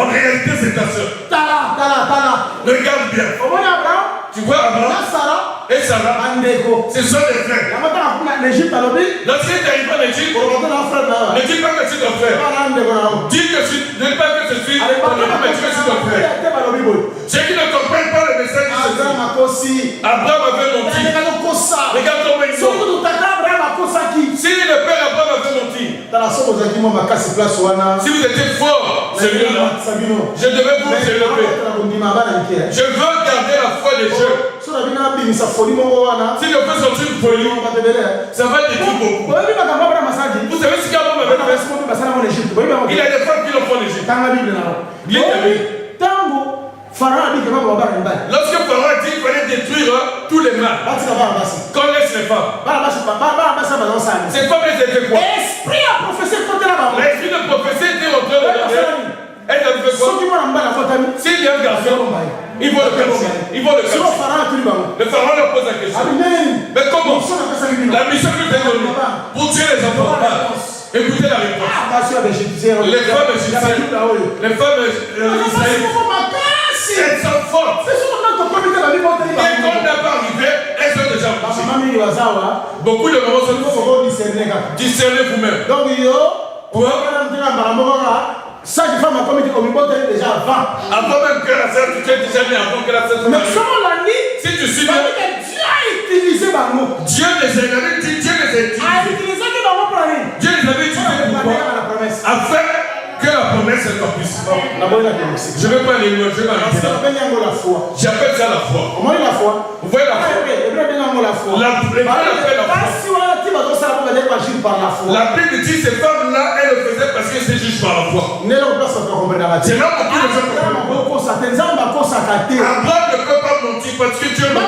réalité c'est ta soeur. Regarde bien. Tu vois Abraham et Sarah, ce sont des frères. Lorsqu'il est arrivé en Égypte, ne dis pas que c'est ton frère. Dis que ne dis pas que je suis ton ami, mais que je suis ton frère. Ceux qui ne comprennent pas le message de Jésus, Abraham avait menti. Regarde comment il sont. Si le père Abraham avait menti, si vous étiez fort, ce lieu-là, je devais vous élever. Je veux garder la foi des jeunes. Si je fais sortir une folie, ça va détruire beaucoup. Vous savez ce qu'Abraham avait fait? Il y a des femmes qui le font en Égypte. Lis la Bible. Lorsque Pharaon a dit qu'il fallait détruire tous les mâles, qu'on laisse les femmes. Ces femmes, elles étaient quoi? L'esprit de prophétie était rentré dedans. Elles avaient fait quoi? S'il y a un garçon, ils vont le cacher. Ils vont le cacher. Le Pharaon leur pose la question. Mais comment? La mission que tu as donnée pour tuer les enfants. Écoutez la réponse. Les femmes égyptiennes, les femmes israéliennes, elles sont fortes. Et quand on n'a pas arrivé, elles sont déjà couchées. Beaucoup de mamans sont couchées. Discernez vous-même. Sage-femme a commis déjà avant. Avant même que la sœur, tu t'es déjà mis avant que la sœur soit Mais mariée. selon la nuit, Si tu suis bien, Dieu a utilisé Barmo. Dieu les a utilisés. Dieu les avait utilisés pourquoi? Afin que la promesse s'accomplisse. Je ne vais pas les loin, je vais m'arrêter là. J'appelle ça la foi. Comment est la foi? Vous voyez la foi? La Bible dit ces femmes-là, elles le faisaient parce qu'elles étaient justes par la foi. C'est là beaucoup de gens Abraham ne peut pas mentir parce que Dieu m'a dit.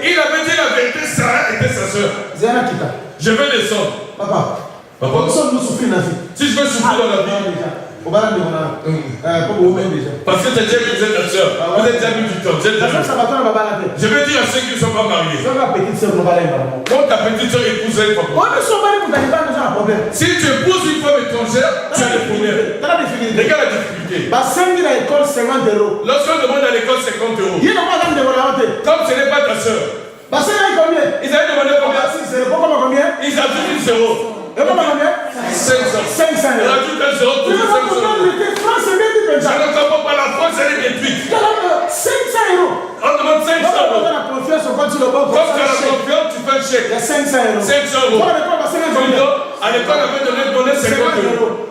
Il avait dit la vérité, Sarah était sa soeur. Je vais descendre. Papa, Papa, si je veux souffrir dans la vie, parce que tu as déjà épousé ta soeur, vous êtes déjà mis du temps. Je vais dire à ceux qui ne sont pas mariés. Quand ta petite soeur épouse une femme, si tu épouses une femme étrangère, tu as des problèmes. Regarde la difficulté. Lorsqu'on demande à l'école 50 €, comme ce n'est pas ta soeur, ils avaient demandé combien? Ils ajoutent une 0. 500. Ils ajoutent un 0 pour 500 €. Je ne comprends pas, la France elle est détruite. 500 €. On demande 500 €. Quand tu as la confiance, tu fais un chèque. 500 €. 500 €. À l'école, on avait donné 50 €.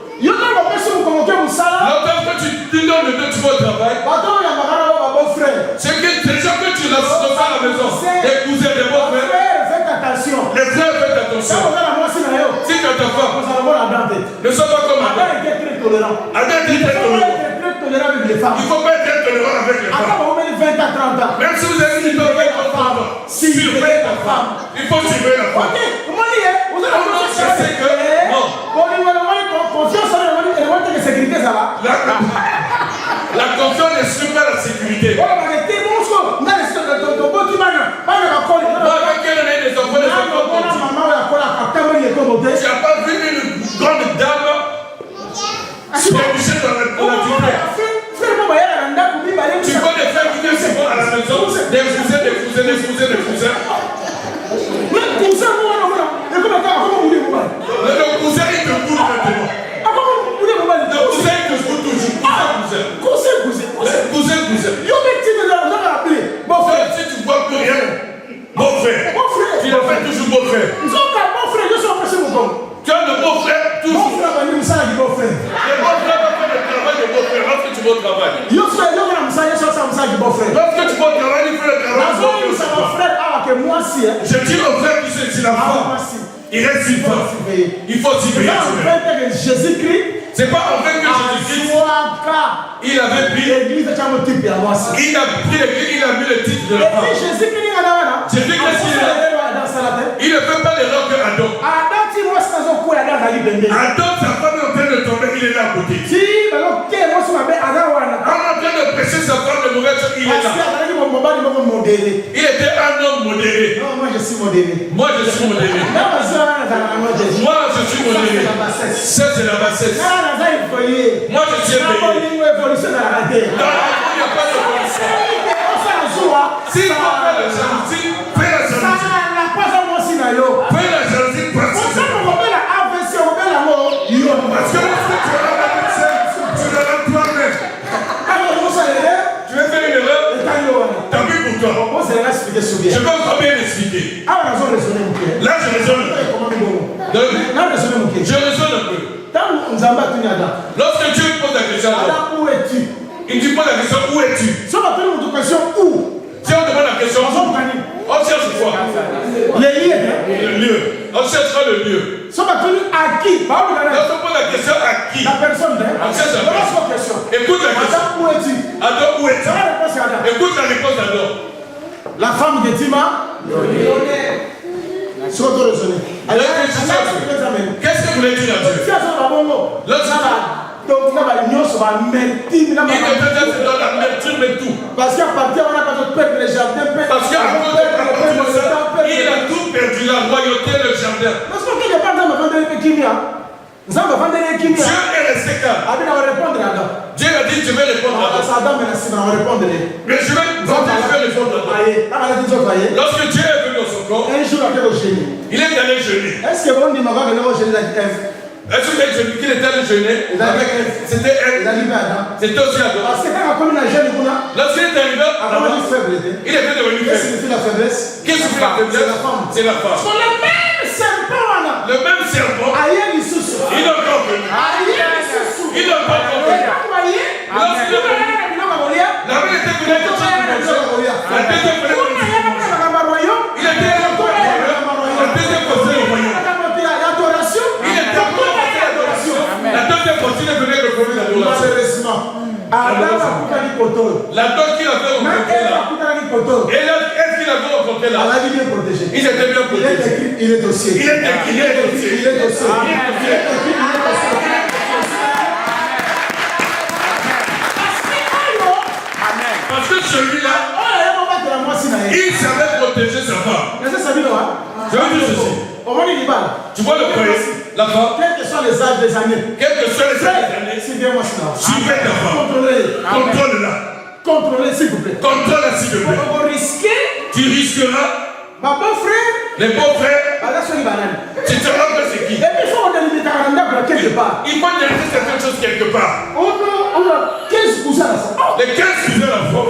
Longtemps que tu donnes le deux, tu vas au travail. C'est que les gens que tu restes dans la maison, des cousins, des beaux frères. Les frères, faites attention. Si tu as ta femme, ne sois pas comme Adam. Adam était très tolérant. Il ne faut pas être tolérant avec les femmes. Même si vous avez dit avec votre femme, surveillez ta femme. Il faut surveiller la femme. Je sais que non. La confiance ne suit pas la sécurité. Avec des cousins de cousins. Le cousin, et comment vous voulez vous Le cousin, il te boule maintenant. Comment vous voulez vous Le cousin, il te boule toujours. Cousin. Yo, mais tu me l'as appelé. Bon frère. Si tu vois plus rien, bon frère. Tu l'appelles toujours bon frère. Nous sommes là, bon frère, je suis empêché mon bon. Tu as le bon frère toujours. Bon frère, on ça, il bon frère. Le bon frère va faire le travail de bon frère lorsque tu vas au travail. Yo, frère, yo, ça, il bon frère. Lorsque tu vas au travail, il fait le travail de bon frère. Ça va frère, que moi si. Je dis au frère qui se dit la foi. Il reste une fois. Il faut s'y payer. Jésus-Christ. C'est pas en fait que Jésus-Christ. Il avait pris l'église. Il a pris l'église, il a mis le titre de la femme. Jésus-Christ, il ne fait pas l'erreur que Adam. Adam, sa femme est en train de tomber, il est là à côté. On est en train de prêcher sa femme de mauvaise chose, il est là. Il était un homme modéré. Non, moi je suis modéré. Moi je suis modéré. Moi je suis modéré. Ça c'est la bassesse. Moi je suis éveillé. Dans la vie, il n'y a pas de police. Si tu fais la jalousie, fais la jalousie. Fais la jalousie parce que tu l'as toi-même. Tu veux faire une erreur? T'as vu pour toi. Je peux encore bien expliquer. Là je raisonne. Je raisonne un peu. Lorsque Dieu pose la question à Adam, où es-tu? il dit pas la question où es-tu? Si on appelle une question où? Si on demande la question où? On cherche quoi? Le lieu. On cherchera le lieu. Si on appelle à qui? Lorsqu'on pose la question à qui? La personne. On cherche la personne. Écoute la question. Adam, où es-tu? Adam, où es-tu? Écoute la réponse d'Adam. La femme de Tima. C'est votre raisonnement. Qu'est-ce que vous voulez dire à Dieu? Il te fait dans l'amertume et tout. Parce qu'à partir on a pas de perdre les jardins. Parce qu'à cause de ça, il a tout perdu, la royauté, le jardin. Parce que quelque part, nous avons vendu les Kimia. Nous avons vendu les Kimia. Dieu est resté calme. On va répondre à Adam. Dieu a dit, je vais répondre à Adam. Adam est resté, on va répondre. Mais je vais répondre à Adam. Lorsque Dieu est venu dans son corps, un jour après au génie. Il est allé jeûner. Est-ce que vous dites que vous allez jeûner avec Ève? Est-ce que qu'il est allé jeûner? C'était Ève. C'était aussi Adam. Parce que quand on a jeûné, lorsqu'il est arrivé, il est devenu faible. Qu'est-ce qui fait la faiblesse? Qu'est-ce qui fait la faiblesse? C'est la femme. C'est le même serpent. Le même serpent. Il n'a pas venu. Il n'a pas venu. Lorsqu'il est venu, la main était venue de Dieu. La tête est venue de Dieu. Il était là pour la deuxième portion du royaume. La deuxième portion est venue de commun d'adoration. La dot qu'il avait rencontrée là. Et là, est-ce qu'il avait rencontré là? Il était bien protégé. Il est dossier. Il est dossier. Parce que celui-là, il savait protéger sa femme. Je veux dire ceci. Tu vois le premier, la femme. Quels que soient les âges des années. Quels que soient les âges des années. Suivez ta femme. Contrôle-la. Contrôlez, s'il vous plaît. Contrôle-la, s'il te plaît. Vous risquez. Tu risqueras. Ma beau-frère. Les beaux-frères. Tu te rappelles c'est qui? Et puis il faut délimiter quelque part. Il faut délimiter certaines choses quelque part. On a 15 cousins à ça. Les 15 cousins à la fois.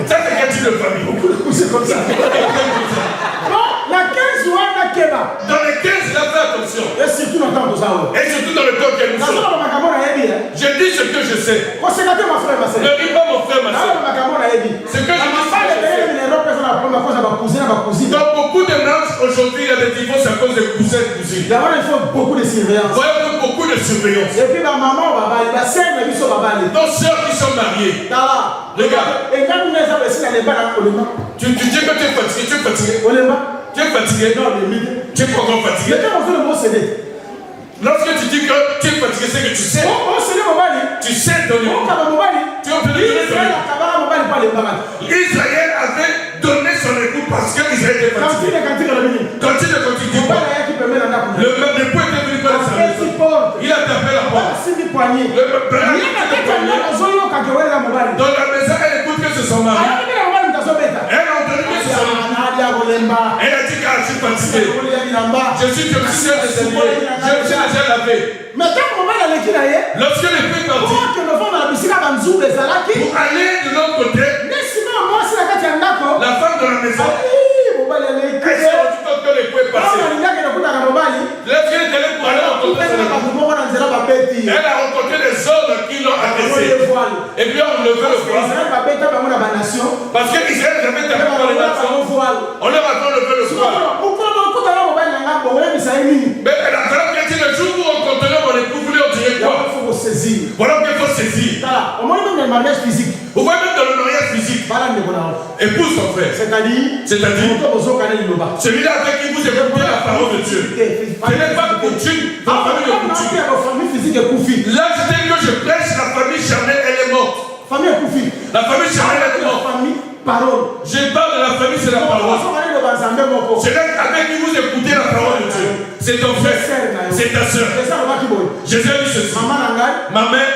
Ça, c'est quel type de famille? Beaucoup de cousins comme ça. Non, la 15 ou la Keba. Dans les 15, là, fais attention. Et surtout dans le temps de ça. Et surtout dans le temps que nous sommes. Je dis ce que je sais. Ma frère, ma soeur. Ne dis pas mon frère, ma soeur. Ce que je dis, dans beaucoup de ménages aujourd'hui, il y a des divorces à cause des cousins et cousines. D'abord, il faut beaucoup de surveillance. Voyez beaucoup de surveillance. Et puis ma maman va bailler, ma soeur va bailler. Nos soeurs qui sont mariées. Regarde. Et quand nous les avons ici, elle n'est pas là pour le moment. Tu dis que tu es fatigué, tu es fatigué. Tu es fatigué. Non, le midi. Tu es encore fatigué. Mais quand on fait le mot CD. Lorsque tu dis que tu es fatigué, c'est que tu sais. Tu sais donner. Tu as obtenu Israël avait donné son écoute parce qu'Israël était fatigué. Continue. Le époux était venu faire sa maison. Il a tapé la porte. Dans la maison, elle écoute que c'est son mari. Elle a entendu que c'est son mari. Elle a dit qu'elle est fatiguée. Je suis aussi déshabillé. Je me suis déjà lavé. Lorsque les filles partent pour aller de l'autre côté, la femme de la maison, elle s'est rendue compte que les coups passaient. Lorsqu'elle est allée pour aller rencontrer son époux, elle a rencontré des hommes qui l'ont agressé. Et puis on levé le voile. Parce que Israël avait tapé dans les nations. On leur a levé le voile. Mais la femme qui a dit le jour où on rencontrera mon époux, vous lui en direz quoi? Voilà qu'il faut saisir. Vous voyez même dans le mariage physique. Épouse son frère. C'est-à-dire celui-là avec qui vous écoutez la parole de Dieu. Ce n'est pas coutume dans la famille de coutume. Là, je dis que je prêche, la famille charnelle, elle est morte. La famille charnelle, elle est morte. Je parle de la famille, c'est la parole. C'est là avec qui vous écoutez la parole de Dieu. C'est ton frère, c'est ta soeur. Jésus a dit ceci. Ma mère,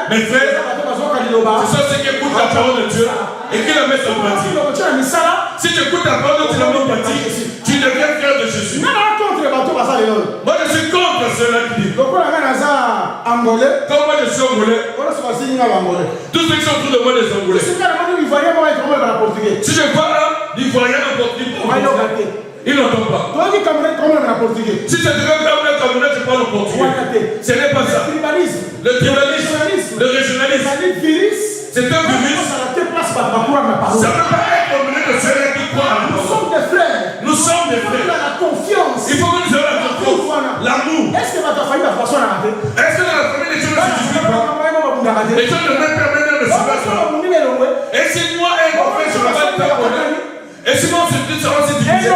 mes frères, ce sont ceux qui écoutent la parole de Dieu et qui la mettent en pratique. Si tu écoutes la parole de Dieu, tu la mets en pratique, tu deviens frère de Jésus. Moi, je suis contre ceux-là qui disent. Comme moi, je suis angolais. Tous ceux qui sont autour de moi, les angolais. Si je vois un Ivoirien en portugais, il n'entend pas. Si c'est un Camerounais, tu parles en portugais. Ce n'est pas ça. Le tribalisme, le régionalisme, c'est un virus. Ça ne peut pas être combiné de ceux qui croient à la parole. Nous sommes des frères. Il faut que nous ayons la confiance, l'amour. Est-ce que dans la famille, les choses ne se suivent pas? Les gens ne mettent pas de se battre. Et si moi, un prophète, je ne vais pas te connaître. Et si moi, c'est divisé.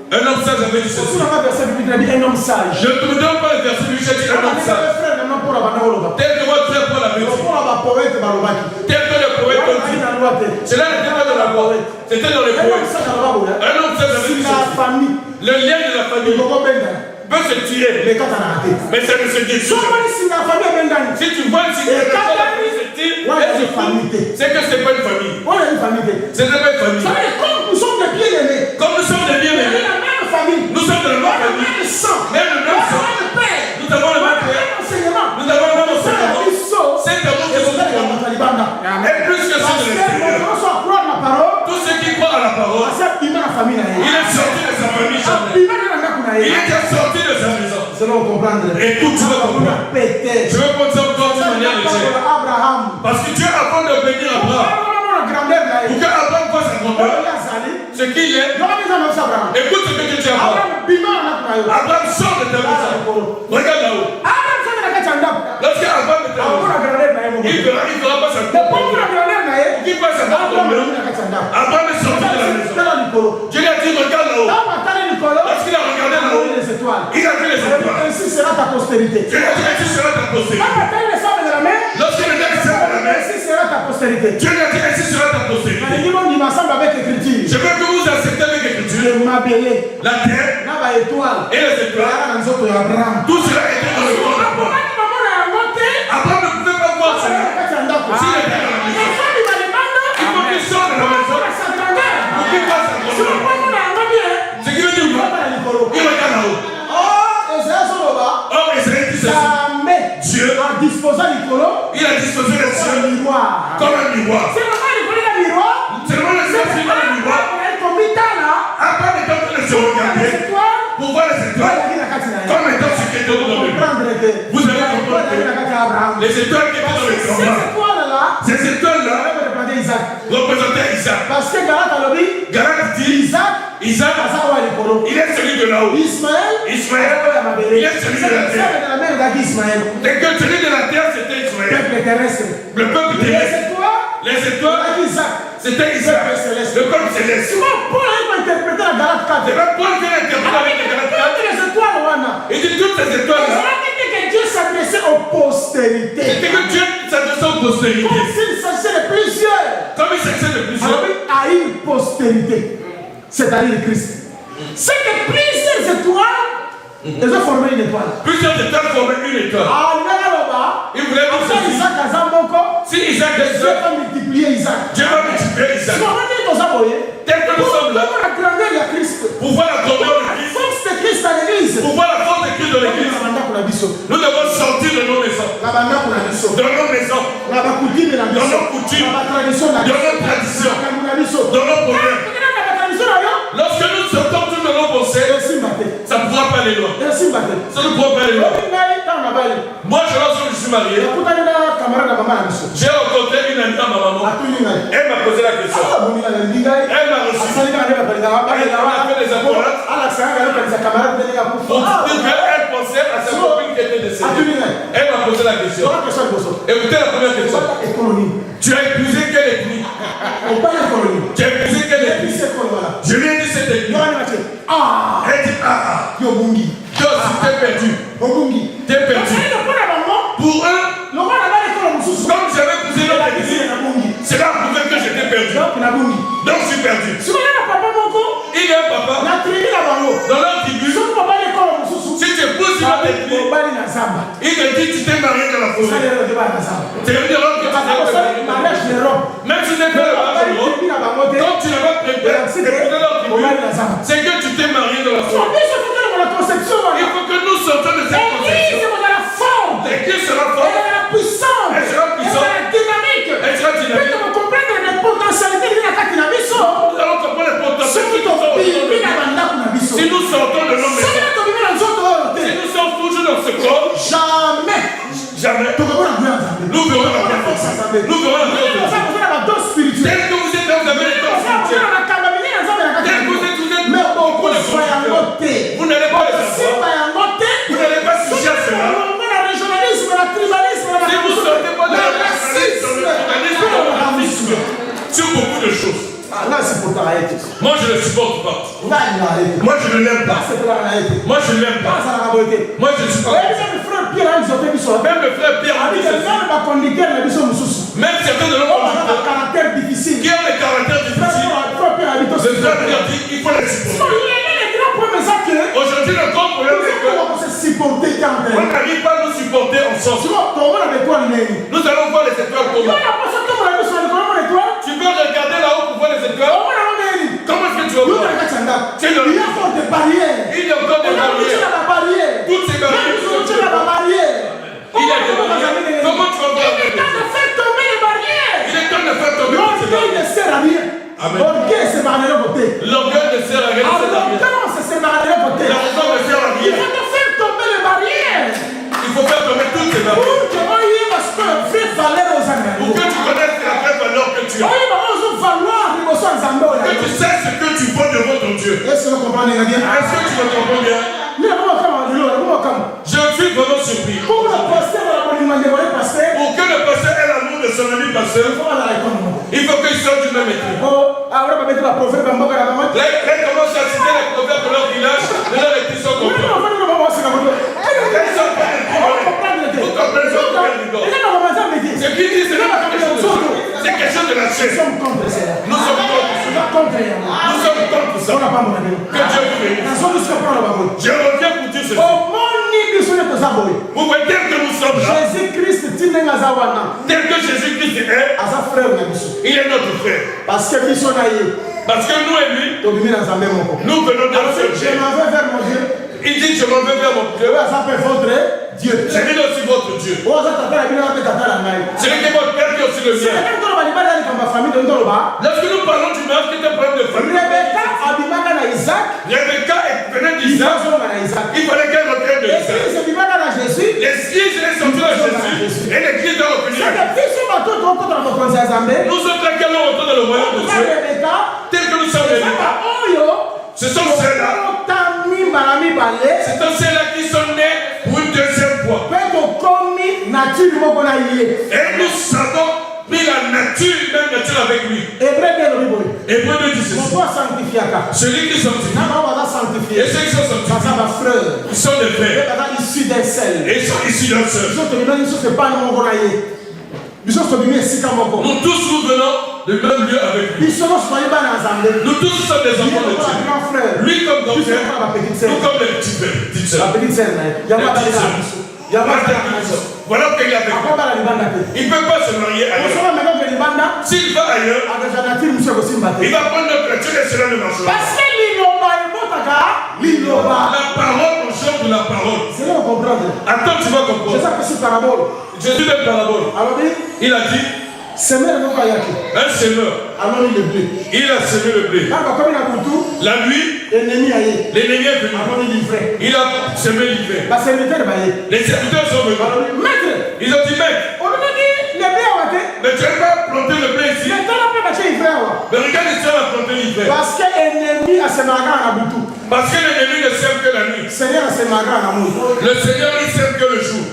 Un homme sage avait dit ceci. Un homme sage. Je ne te donne pas le verset du verset, un homme sage. Tel que votre frère Paul avait dit. Tel que le poète a dit. Cela n'était pas dans la loi. C'était dans les poètes. Un homme sage avait dit ceci. Le lien de la famille peut se tirer. Mais ça ne se dissout. Si tu vois si c'est que c'est pas une famille. C'est pas une famille. Comme nous sommes des bien-aimés. Nous sommes de la même famille. Même le même sang. Nous avons le même père. Nous avons le même enseignement. C'est amour que nous avons. Et plus que ça de l'extérieur. Tous ceux qui croient à la parole, il est sorti de sa famille charnelle. Il est sorti de sa maison. Écoute, tu veux comprendre. Je veux prendre ça encore d'une manière légère. Parce que Dieu, avant de bénir Abraham, pour qu'Abraham voit sa grandeur, ce qu'il est, écoute ce que Dieu dit à Abraham. Abraham sort de ta maison. Regarde là-haut. Lorsqu'Abraham est là-haut, il ne fera pas sa grandeur. Qui voit sa grandeur? Abraham est sorti de la maison. Dieu lui a dit, regarde là-haut. Lorsqu'il a regardé là-haut, il a vu les étoiles. Ainsi sera ta postérité. Dieu lui a dit, ainsi sera ta postérité. Lorsqu'il a dit, ainsi sera ta postérité. Dieu lui a dit, ainsi sera ta postérité. Je veux que vous acceptez avec l'écriture. La terre et les étoiles. Tout cela était dans le corps d'Abraham. Abraham ne pouvait pas voir cela. S'il était dans la maison, il faut qu'il sorte de la maison pour qu'il fasse sa grandeur. Ce qui veut dire quoi? Il regarde là-haut. Or, Israël dit ceci. Dieu a disposé les cieux comme un miroir. C'est vraiment le ciel qui va le miroir. Après, il est en train de se regarder pour voir les étoiles comme étant ce qui est dans le monde. Vous allez comprendre que les étoiles qui étaient dans le grand, ces étoiles-là représentaient Isaac. Parce que Galat dit Isaac, il est celui de là-haut. Ismaël, il est celui de la terre. Et que celui de la terre, c'était Ismaël. Le peuple terrestre. Les étoiles, c'était Isaac. Le peuple céleste. C'est pas Paul qui a interprété la Galate 4. C'est pas Paul qui a interprété la Galate 4. Il dit toutes ces étoiles-là. Dieu s'adressait aux postérités. C'était que Dieu s'adressait aux postérités. Comme s'il s'agissait de plusieurs. Comme il s'agissait de plusieurs. Alors, à une postérité. C'est-à-dire Christ. C'est que plusieurs étoiles, ils ont formé une étoile. Plusieurs étoiles formaient une étoile. Il voulait dire ceci. Si Isaac est Dieu va multiplier Isaac. Dieu va multiplier Isaac. Tel que nous sommes là, Pour la grandeur de Christ. pour voir la grandeur de La Christ, force de Christ à l'église. pour voir la force de Christ dans l'église, nous devons sortir de nos maisons. Dans nos maisons, dans nos coutumes, dans nos traditions, dans nos problèmes. Lorsque nous sortons tous de nos pensées, ça ne pourra pas aller loin. Ça ne pourra pas aller loin. Moi, lorsque je suis marié, j'ai rencontré une amie à ma maman. Elle m'a posé la question. Elle m'a reçu. Elle a fait des accolades pour dire qu'elle pensait à sa copine qui était décédée. Elle m'a posé la question. Écoutez la première question. Tu as épousé quelle ethnie? Tu as épousé quelle ethnie? Je lui ai dit cette ethnie. Elle dit toi aussi t'es perdu. T'es perdu. Pour eux, comme j'avais épousé l'autre ethnie, c'est là que j'étais perdu. Donc je suis perdu. Il y a un papa dans leur tribu. Si tu épouses une autre ethnie, il te dit tu t'es marié dans la forêt. C'est une erreur que tu t'es marié. Même si tu n'es pas le mariage, quand tu n'as pas préparé épouser leur tribu, c'est que tu t'es marié dans la forêt. Il faut que nous sortions de cette conception. L'église sera forte. Elle puissante. Elle sera puissante. Elle sera dynamique. Elle sera dynamique. Nous allons comprendre les potentialités de la dynamique. Nous allons comprendre les potentialités. Si nous sortons de nos maisons, si nous sommes toujours dans ce corps, jamais nous verrons la présence. Nous verrons la présence. Dès que vous êtes là, vous avez les dons spirituels. Dès que vous êtes beaucoup de spirituels, vous n'allez pas les avoir. Vous n'allez pas sujet à cela. Si vous sortez pas de la racisme, sur beaucoup de choses. Moi je ne supporte pas. Moi je ne l'aime pas. Moi je ne l'aime pas. Moi je ne suis pas. Même le frère Pierre a dit ceci. Même certains de nos conducteurs qui ont des caractères difficiles, le frère Pierre dit qu'il faut les supporter. Aujourd'hui le grand problème c'est que on n'arrive pas à nous supporter ensemble. Nous allons voir les étoiles comment. Tu veux regarder là-haut pour voir les étoiles? Comment est-ce que tu vas voir? Il y a encore des barrières. Toutes ces barrières. Il y a des barrières. Comment tu vas voir? Il est temps de faire tomber les barrières. Il est temps de faire tomber les barrières. L'orgueil ne sert à rien. L'orgueil ne sert à rien. L'orgueil ne sert à rien. Il faut faire tomber les barrières. Il faut faire tomber toutes ces barrières. Pour que tu connaisses la vraie valeur que tu as. Que tu sais ce que tu vaux devant ton Dieu. Est-ce que tu me comprends bien? Je suis vraiment surpris. Pour que le pasteur ait l'amour de son ami pasteur, il faut qu'il sorte du même état. Là, il commence à citer les prophètes de leur village, de leur église sont contents. Vous comprenez ce qu'il dit, c'est quelque chose de la chair. Nous sommes contre ça. Nous sommes contre ça. Que Dieu vous bénisse. Je reviens pour dire ceci. Vous voyez, tel que nous sommes là, tel que Jésus-Christ est, il est notre frère. Parce que nous et lui, nous venons d'un seul Dieu. Il dit je m'en vais vers mon Dieu. Dieu. Je dis aussi votre Dieu. C'est votre père qui est aussi le mien. Lorsque nous parlons du mariage qui est un problème de famille, Rebecca venait d'Isaac. Il fallait qu'elle revienne de Isaac. L'église est sortie de Jésus. Et l'église doit revenir. Nous sommes là qui allons retourner dans le royaume de Dieu. Tel que nous sommes Rebecca. Ce sont ceux-là. C'est ceux-là qui sont nés pour une deuxième fois. Et nous savons pris la nature, même nature avec lui. Hébreu nous dit ceci. Celui qui sanctifie. Et ceux qui sont sanctifiés. Ils sont des frères. Et ils sont issus d'un seul. Nous tous nous venons du même lieu avec lui. Nous tous sommes des enfants de Dieu. Lui comme grand frère, nous comme les petites sœurs. Voilà pourquoi il est avec nous. Il ne peut pas se marier ailleurs. S'il va ailleurs, il va prendre notre nature et cela ne marchera pas. La parole engendre la parole. Attends, tu vas comprendre. Jésus de parabole. Il a dit un semeur, il a semé le blé. La nuit, l'ennemi est venu. Il a semé l'hiver. Les serviteurs sont venus. Ils ont dit, maître, mais tu n'as pas planté le blé ici. Mais regarde ici, on a planté l'hiver. Parce que l'ennemi ne sert que la nuit. Le Seigneur, il sert que le jour.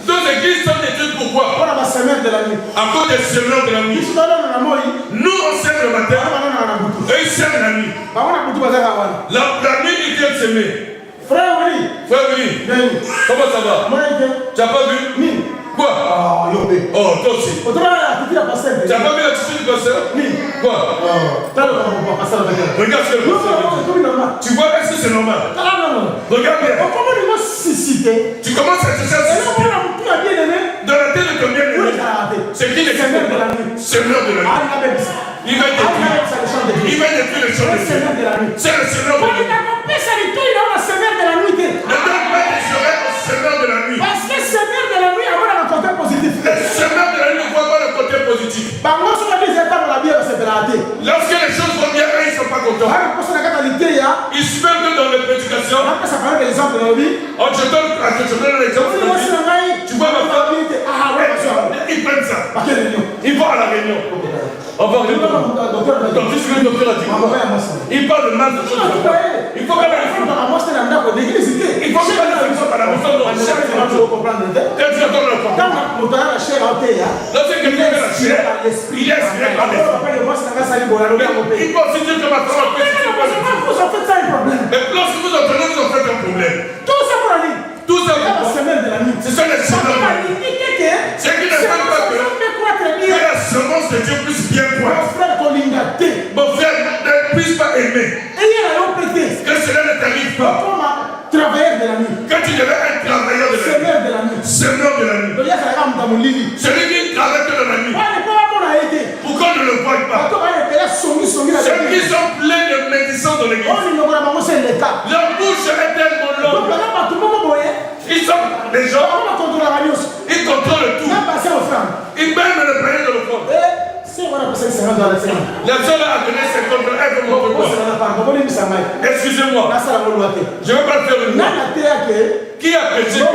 Deux églises sont études pourquoi? À cause des semeurs de la nuit. Nous on sème le matin, eux ils sèment la nuit. La nuit ils viennent s'aimer. Frère Willy, comment ça va? Tu n'as pas vu? Quoi? Oh, toi aussi. Tu n'as pas vu l'attitude du pasteur? Quoi? Regarde ce que le pasteur dit. Tu vois, est-ce que c'est normal? Regarde bien. Tu commences à chercher à se dans la tête de ton bien-aimé. C'est qui les semeurs de la nuit? Semeurs de la nuit. Il va détruire le champ de Dieu. C'est le semeur de la nuit. Ne donne pas des oreilles au semeur de la nuit. Parce que semeur de la nuit a un côté positif. Les semeurs de la nuit ne voient pas le côté positif. Lorsque les choses vont bien, ils ne sont pas contents. Ils se mettent dans les prédications. Oh, je donne l'exemple. Tu vois ma femme? Ils prennent ça. Ils vont à la réunion. On va réunion. Donc, puisque le docteur a dit quoi? Il parle de masse de choses. Il faut qu'elle ait il faut qu'elle ait à la maison par la maison de la chair. Quand tu entends le corps. Lorsque quelqu'un fait la chair, il est inspiré par l'esprit. Il peut aussi dire que ma femme a fait ce qu'il mais lorsque vous entendez, vous en faites un problème. Tout ça pour la nuit. Tout ça pour la semaine de la nuit. Ce sont les semaines de la nuit. C'est qu'ils ne savent pas que la semence de Dieu puisse bien croître. Mon frère ne puisse pas aimer. Que cela ne t'arrive pas. Travailleur de la nuit. Quand tu devais être travailleur de la nuit. Semeur de la nuit. Celui qui travaille que dans la nuit. Pourquoi on ne le voit pas? Ceux qui sont pleins de médecins dans l'église. Leur bouche est tellement longue. Ils sont des gens. Ils contrôlent tout. Ils même le prennent dans le fond. La seule a donné 50 $, elle veut montrer quoi? Excusez-moi. Je ne veux pas faire une note. Qui a prêché que pour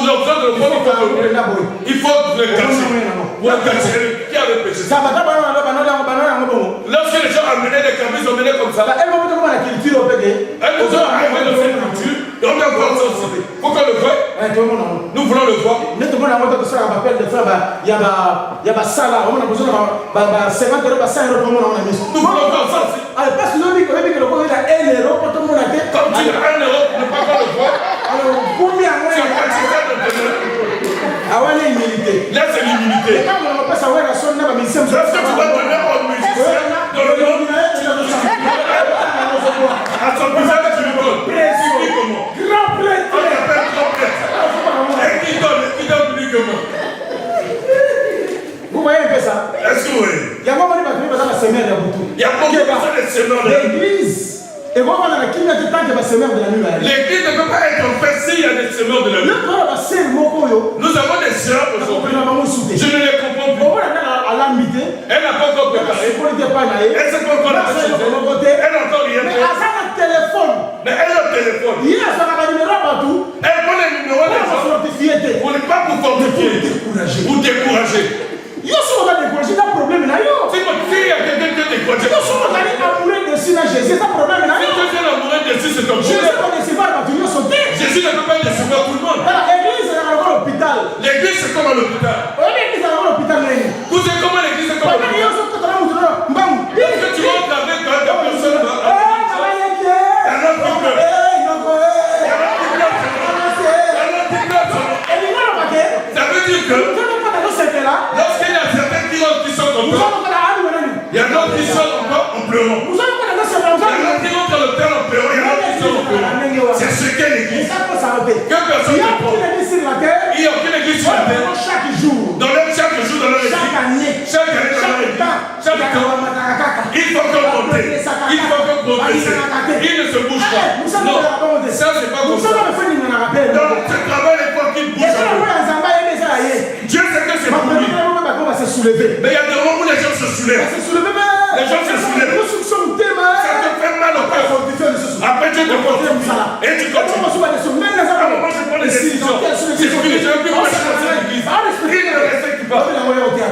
l'offrande de l'offrande, il faut le cacher. Pour le cacher. Qui avait prêché ça? Lorsque les gens amenaient des cabines, ils amenaient comme ça. Elles nous ont amené dans cette culture. Et on doit voir ça aussi. Il faut qu'on le voie. Nous voulons le voir. Il y a des salles. Nous voulons voir ça aussi. Comme tu as 1 euro, ne pas le voir. Tu as quantité de donner. Là, c'est l'humilité. Lorsque tu vas donner au musicien, dans le monde, à son visage, tu lui donnes. Dis comment? Grand prêtre. On l'appelle grand prêtre. Et qui donne plus que moi. Vous voyez un peu ça? Est-ce que vous voyez? Il y a beaucoup de semeurs de l'église. Et l'église ne peut pas être en fait s'il y a des semeurs de la nuit. Nous avons des sœurs aujourd'hui. Je ne les comprends plus. Elle n'a pas encore préparé. Elle ne s'est pas encore laissée. Elle n'a encore rien fait. Mais elle a le téléphone. Elle prend les numéros des gens. Pour ne pas vous fortifier. Pour décourager. Si il y a quelqu'un qui est découragé. Si tu es amoureux de Jésus, c'est ton problème. Jésus ne peut pas décevoir tout le monde. L'église c'est comme à l'hôpital. Vous savez comment l'église est comme à l'hôpital? Est-ce que tu rentres avec la personne? Ça veut dire que lorsqu'il y a certains qui sont comme toi, il y a d'autres qui sont encore en pleurant. Il y a d'autres qui rentrent dans le terre en pleurant, il y a d'autres qui sont en pleurant. C'est ce qu'est l'église. frapper. Que personne Il y a ne prend. aucune église sur la terre. Il n'y a aucune église sur la terre. Chaque jour. Dans leur chaque jour dans leur Chaque église. année. Chaque année dans leur église. Chaque temps. Il faut qu'on monte. Il faut qu'on progresse. Il ne se bouge pas. Non. Ça, c'est pas comme ça. Donc, ce travail est pas qu'il bouge. Dieu sait que c'est pour lui. Mais il y a des moments où les gens se soulèvent. Les gens se soulèvent. Ça te fait mal au cœur. Après, Dieu te continue. Et tu continues. À un moment, je prends des décisions. C'est fini. Je ne veux plus marcher dans cette église. Il ne respecte pas.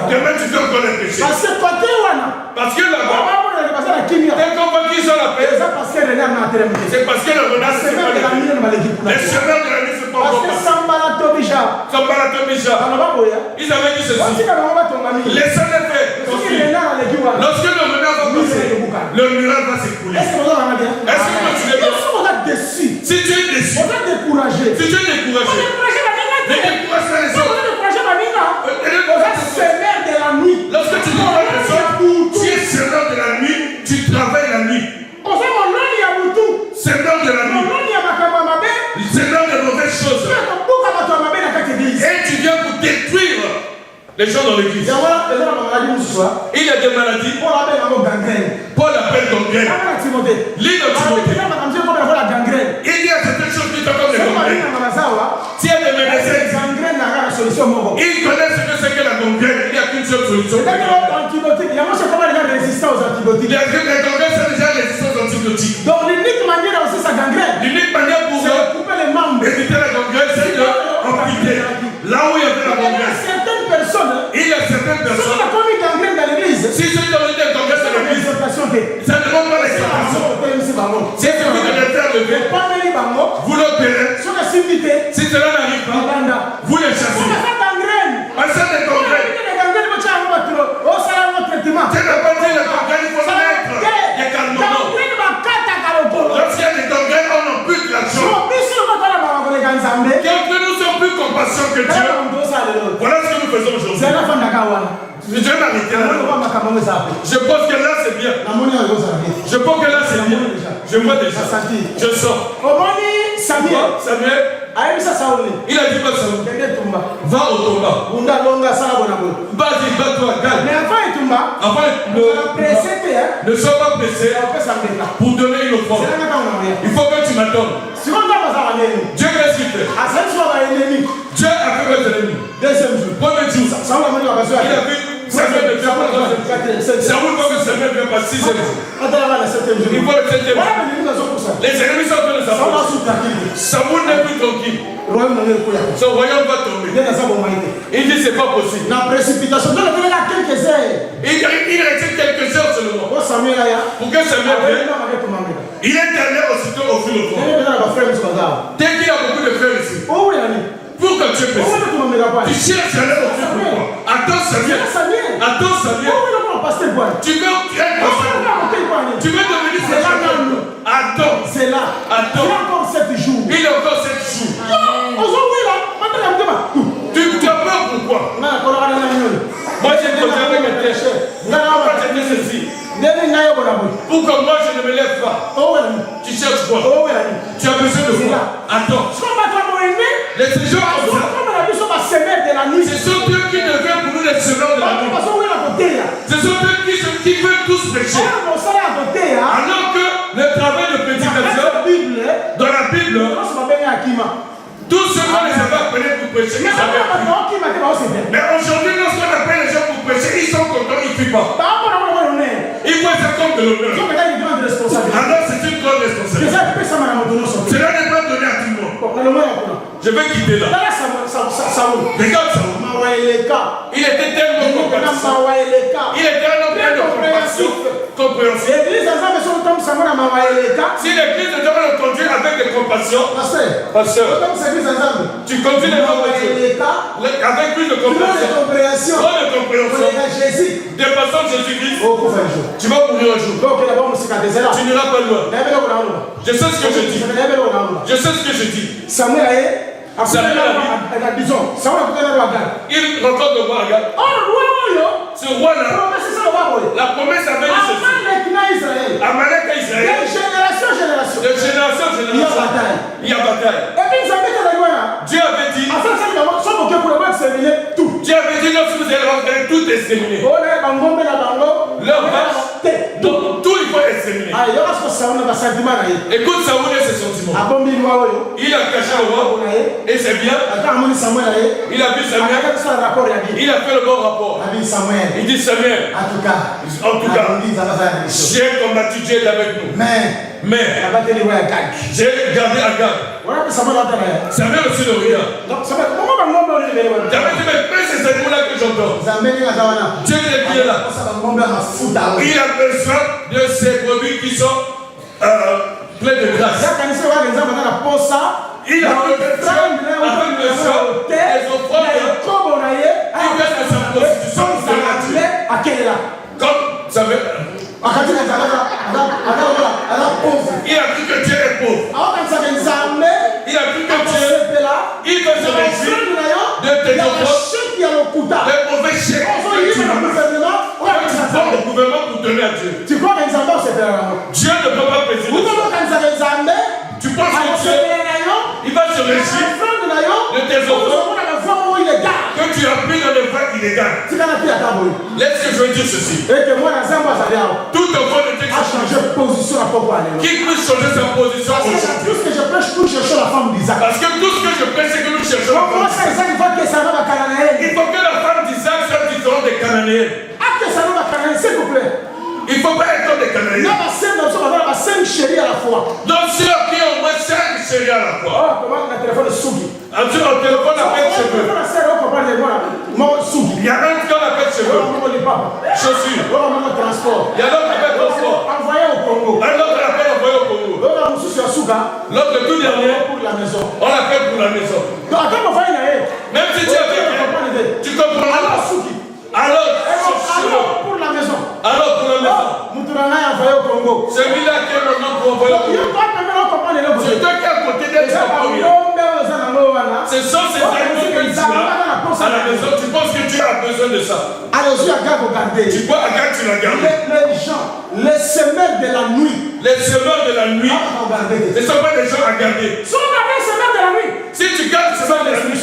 Demain, tu fais encore les péchés. Parce que là-bas, dès qu'on va qu'ils ont la paix, c'est parce que le menace, c'est pas les chemins de la vie, c'est pas encore passé. Sambala Tobija. Ils avaient dit ceci. Laissez-les faire. Lorsque le menace va passer, le miracle va s'écouler. Est-ce que tu es déçu? Si tu es déçu, si tu es découragé, ne décourage pas les autres. Lorsque tu décourages les autres, tu es semeur de la nuit, tu travailles la nuit. Semeur de la nuit. Semeur de mauvaises choses. Et tu viens pour détruire les gens dans l'église. Il y a des maladies. Paul appelle gangrène. Lis dans Timothée. Il y a certaines choses qui sont comme des gangrènes. S'il y a des médecins, ils connaissent ce que c'est que la gangrène. Il n'y a qu'une seule solution. Les gangrènes sont déjà résistants aux antibiotiques. Donc l'unique manière aussi sa gangrène. L'unique manière pour couper les membres. éviter la gangrène, c'est de amputer. Là où il y avait la gangrène. Il y a certaines personnes. Si c'est dans l'église, ça ne demande pas l'exhortation. Si c'est vous de les faire lever, vous l'opérez. Si cela n'arrive pas, vous les chassez. Parce que les gangrènes, tu n'as pas dit les gangrènes, il faut mettre des calmants. Lorsqu'il y a des gangrènes, on ampute la jambe. Qui entre nous sont plus compassion que Dieu. Voilà ce que nous faisons aujourd'hui. Je vais m'arrêter là. Je pense que là c'est bien. Je pense que là c'est bien. Je vois déjà. Je sors. Samuel. Il a dit pas ça. Va au tomba. Vas-y, bats-toi, gagne. Avant, ne sois pas pressé pour donner une offrande. Il faut que tu m'attends. Dieu qu'est-ce qu'il fait? Dieu a fait mes ennemis. Deuxième jour. Premier jour. Il a vu Samuel ne vient pas troisième. Samuel voit que Samuel ne vient pas sixième jour. Il voit le septième jour. Les ennemis sont en train de savoir. Samuel n'est plus tranquille. Son royaume va tomber. Il dit c'est pas possible. La précipitation. Il retient quelques heures seulement. Pour que Samuel vienne. Il est allé aussitôt au fil au fond. Dès qu'il y a beaucoup de frères ici. Pour que tu aies tu cherches à aller au fil pourquoi? Attends Samuel. Attends Samuel. Tu veux devenir Samuel. Attends. C'est là. Attends. Il y a encore 7 jours. Il y a encore 7 jours. Tu as peur pourquoi? Moi j'ai posé avec un péché. Pourquoi j'ai fait ceci? Pour que moi je ne me lève pas. Tu cherches quoi? Tu as besoin de quoi? Attends. Les gens comme ça, ce sont eux qui deviennent pour nous les semeurs de la nuit. Ce sont eux qui veulent tous pécher. Alors que le travail de prédication dans la Bible, tous ceux qu'on les avait appelés pour prêcher, ils avaient appris. Mais aujourd'hui, lorsqu'on appelle les gens pour prêcher, ils sont contents, ils ne fuient pas. Ils voient ça comme de l'honneur. Alors c'est une grande responsabilité. Cela n'est pas donné à tout le monde. Je vais quitter là. Regarde ça. Il était tellement compréhensif. Il était un homme plein de compréhension. Si l'église de Dieu va le conduire avec des compassion, pasteur, tu conduis les gens avec plus de compréhension. Trop de compréhension. Dépassant Jésus-Christ, tu vas mourir un jour. Tu n'iras pas loin. Je sais ce que je dis. Je sais ce que je dis. Samuel il rencontre le roi Agag. Ce roi-là, la promesse avait dit ceci. Amalek à Israël. De génération en génération. Il y a bataille. exterminé. Ah, il y aura ce sentiment. Écoute Saoul et ses sentiments. Il a caché le roi. Et c'est bien. Il a vu Samuel. Il a fait le bon rapport. Il dit Samuel. En tout cas, j'ai combattu, Dieu est avec nous. Mais j'ai gardé Agag. Samuel aussi le regarde. J'avais dit, mais c'est ces mots-là que j'entends. Dieu est là. Il a besoin de ces brebis qui sont pleins de grâce. Il a besoin des offrandes qui viennent de sa prostitution. Comme Samuel. Il a cru que Dieu est pauvre. Il a cru que Dieu, il veut se réjouir de tes offrandes, des mauvais chèques que tu vends au gouvernement pour donner à Dieu. Tu crois que Dieu ne peut pas payer de ça. Tu penses que Dieu, il va se réjouir de tes offrandes que tu as pris dans le vin illégal. Laisse que je veux dire ceci. Tout enfant de Dieu qui peut changer sa position aujourd'hui. Parce que tout ce que je prêche, c'est que nous cherchons la femme d'Isaac. Il faut que la femme d'Isaac soit différente des Cananéennes. Il ne faut pas être comme des Cananéens. Donc ceux qui ont au moins 5 chéris à la fois. Un téléphone appelle cheveux. Il y a un qui appelle cheveux. Chaussures. Il y a l'autre qui appelle transport. Un autre appelle envoyé au Congo. L'autre, le tout dernier, on l'appelle pour la maison. Même si tu as fait, tu comprends. Alors pour la maison. Alors pour la maison. Celui-là qui est le nom pour envoyer au Congo. C'est toi qui es à côté d'être ce sont ces animaux que tu as à la maison. Tu penses que tu as besoin de ça. Tu vois, Agag, tu l'as gardé. Les gens, les semeurs de la nuit. Les semeurs de la nuit, ce ne sont pas des gens à garder. Ce sont des semeurs de la nuit. Si tu gardes ces semeurs de la nuit,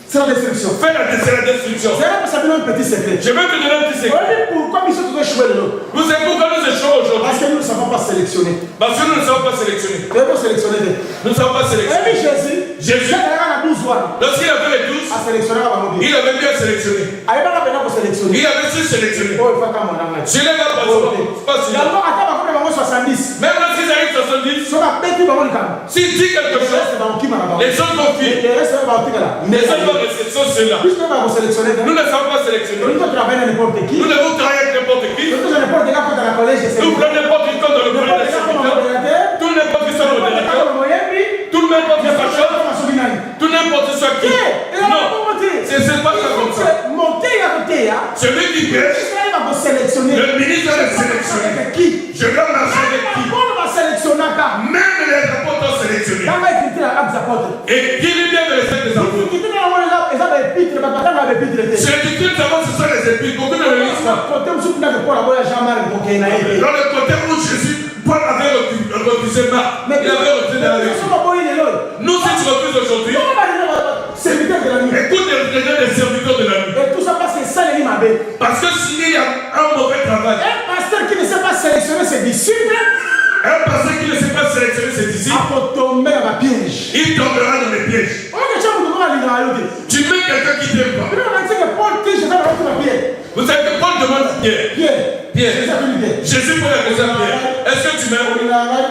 c'est la destruction. Fais la destruction. C'est là que ça donne un petit secret. Je vais te donner un petit secret. Pourquoi ils sont tous échoués de l'eau? Vous savez pourquoi nous échouons aujourd'hui? Parce que nous ne savons pas sélectionner. Parce que nous ne savons pas sélectionner. Nous ne savons pas sélectionner. Jésus, lorsqu'il avait les 12, il avait bien sélectionné. Il avait su sélectionner. Je l'ai là pas si même lorsqu'ils arrivent 70, s'il dit quelque chose, les autres vont fuir. Les autres vont rester, sont ceux-là. Nous ne savons pas sélectionner. Nous devons travailler avec n'importe qui. Nous prenons n'importe qui comme dans le collège des serviteurs. Tout n'importe qui soit modérateur. Tout n'importe qui soit chef. Tout n'importe qui soit qui. Non, c'est pas ça comme ça. Celui qui pêche, le ministre va sélectionner. Je dois marcher avec qui? Même les apôtres ont sélectionné. Et qui lui vient de les faire des apôtres? C'est l'écriture, ce sont les épîtres. Beaucoup ne le lisent pas. Dans le côté où Jésus, Paul avait refusé Marc, il avait refusé dans la lecture. Nous, si tu refuses aujourd'hui, écoute les serviteurs de la nuit. Et tout ça parce que ça les m'a. Parce que s'il y a un mauvais travail, un pasteur qui ne sait pas sélectionner ses disciples, un pasteur qui ne sait pas sélectionner ses disciples, il tombera dans les pièges. Tu mets quelqu'un qui t'aime pas. Vous savez que Paul demande à Pierre. Jésus pose la question à Pierre. Est-ce que tu m'aimes?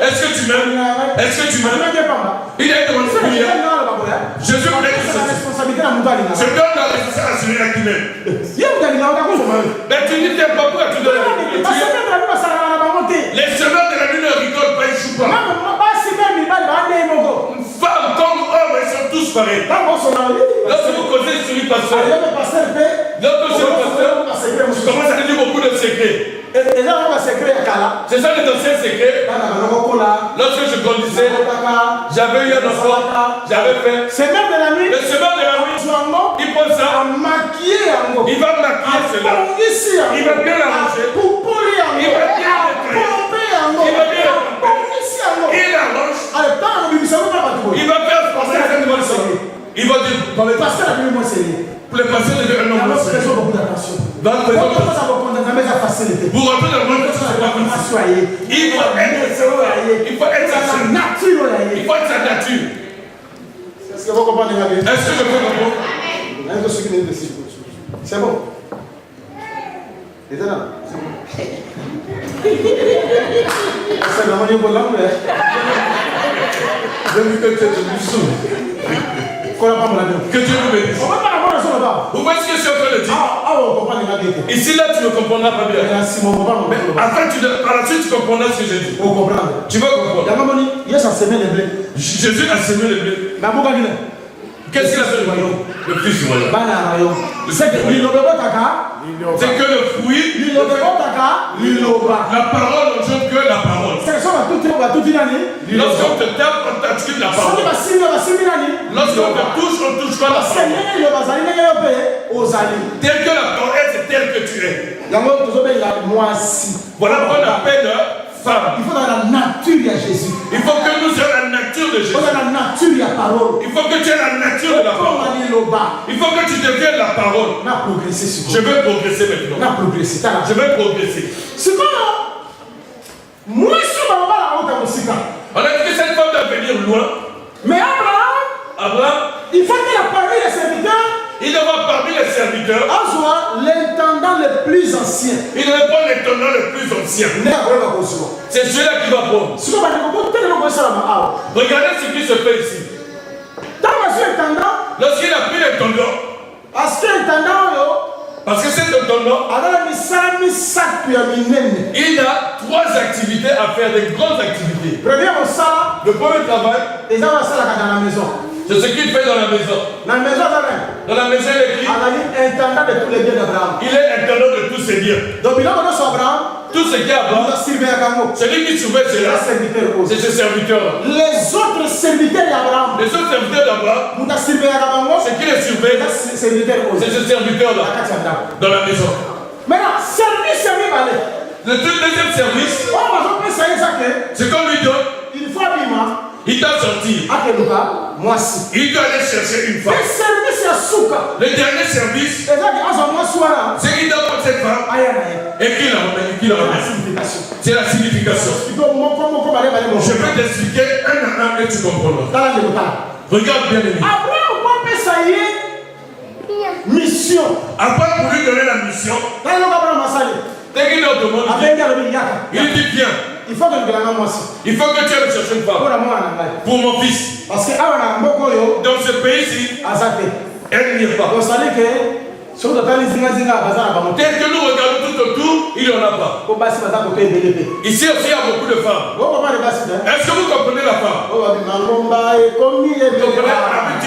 Est-ce que tu m'aimes? Est-ce que tu m'aimes? Il a demandé à Pierre. Jésus voulait que je donne la responsabilité à celui-là qui m'aime. Mais tu dis t'aimes pas, pourquoi tu donnes la responsabilité? Les semeurs de la nuit ne rigolent pas, ils jouent pas. Femmes comme hommes, ils sont tous pareils. Lorsque vous causez sur le pasteur, tu commences à dire beaucoup de secrets. C'est ça les anciens secrets. Lorsque je grandissais, j'avais eu un enfant, j'avais fait. Le semeur de la nuit, il prend ça, il va maquiller cela, il va bien l'arranger, il va bien nettoyer, il va bien il arrange, il va faire passer la devant le sol. Il va dire, pour le pasteur devient un homme. Vous rentrez dans le monde. pas facile. Il faut être sincère. Il faut être sa nature. Est-ce que vous comprenez? Est-ce que je peux comprendre? C'est bon. C'est là. C'est la manière pour l'homme. Je veux que tu te souviens. Que Dieu nous bénisse. On va pas avoir raison là-bas. Vous voyez ce que je suis en train de dire? On comprend les vérités. Ici, là, tu ne comprendras pas bien. Mais Après, par la suite, tu comprendras ce que j'ai dit. on comprend. Tu vas comprendre. Il y a sa semaine de blé. Jésus a semé le blé. Mais pourquoi il est? Qu'est-ce qu'il a fait le royaume? Le fils du royaume. C'est que le fruit, la parole n'engendre que la parole. Lorsqu'on te tape, on t'attribue la parole. Lorsqu'on te touche, on ne touche pas la parole. Tel que la parole est, c'est tel que tu es. Voilà pourquoi on appelle femme. Il faut dans la nature de Jésus. Il faut que nous ayons la nature de Jésus. Il faut dans la nature de la parole. Il faut que tu aies la nature de la parole. Il faut que tu deviennes la parole. Je veux progresser maintenant. Je veux progresser. C'est quoi? Moi, je suis pas. On a dit que cette femme doit venir loin. Mais Abraham, il faut qu'il a parmi les serviteurs. Il doit avoir parmi les serviteurs. L'intendant le plus ancien. Il ne veut pas l'intendant le plus ancien. C'est celui-là qui va prendre. Regardez ce qui se fait ici. Lorsqu'il a pris l'intendant, parce que cet intendant, il a 3 activités à faire, des grandes activités. Le premier travail, c'est ce qu'il fait dans la maison. Dans la maison, il est qui? Il est intendant de tous ses biens. Tout ce qui est Abraham, celui qui surveille cela, c'est ce serviteur-là. Les autres serviteurs d'Abraham, ce qui les surveille, c'est ce serviteur-là dans la maison. Maintenant, service, Le deuxième service, c'est qu'on lui donne, il faut abîmer. il doit sortir. Il doit aller chercher une femme. Le dernier service, c'est qu'il doit prendre cette femme et qu'il la ramène. C'est la signification. Je vais t'expliquer un à un et tu comprendras. Regarde bien les mission. Après, pour lui donner la mission, dès qu'il leur demande, il dit viens. Il faut que il faut que tu ailles chercher une femme pour mon fils. Parce que dans ce pays-ci, elle n'y est pas. Tel que nous regardons tout autour, il n'y en a pas. Ici aussi, il y a beaucoup de femmes. Est-ce que vous comprenez la femme? Vous comprenez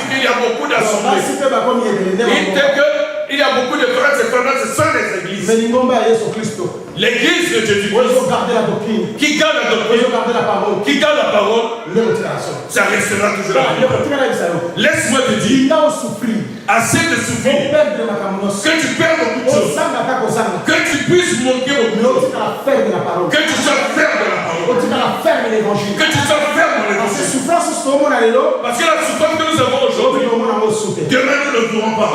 qu'il y a beaucoup d'assemblées. Il y a beaucoup de frères et femmes, ce sont les églises. L'église de Jésus-Christ qui garde la doctrine, qui garde la parole, ça restera toujours la vie. Laisse-moi te dire, assez de souffrir, que tu perds beaucoup de choses, que tu puisses manquer beaucoup de choses, que tu sois ferme de la parole, que tu sois ferme dans l'évangile. Parce que la souffrance que nous avons aujourd'hui, demain nous ne pourrons pas.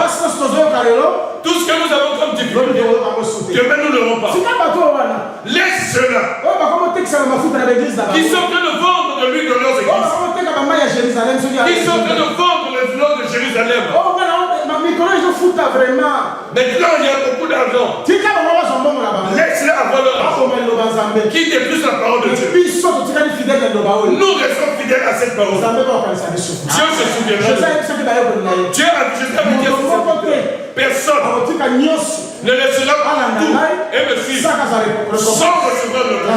Tout ce que nous avons comme difficulté, demain nous ne l'aurons pas. Laisse ceux-là qui sont en train de vendre de l'huile de leurs églises, qui sont en train de vendre les fleurs de Jérusalem. Maintenant il y a beaucoup d'argent. Laisse-les avoir leur argent. Qui détruisent la parole de Dieu. Nous restons fidèles à cette parole. Dieu se souviendra. Dieu a dit personne ne laissera tout et me suivre sans recevoir le retour.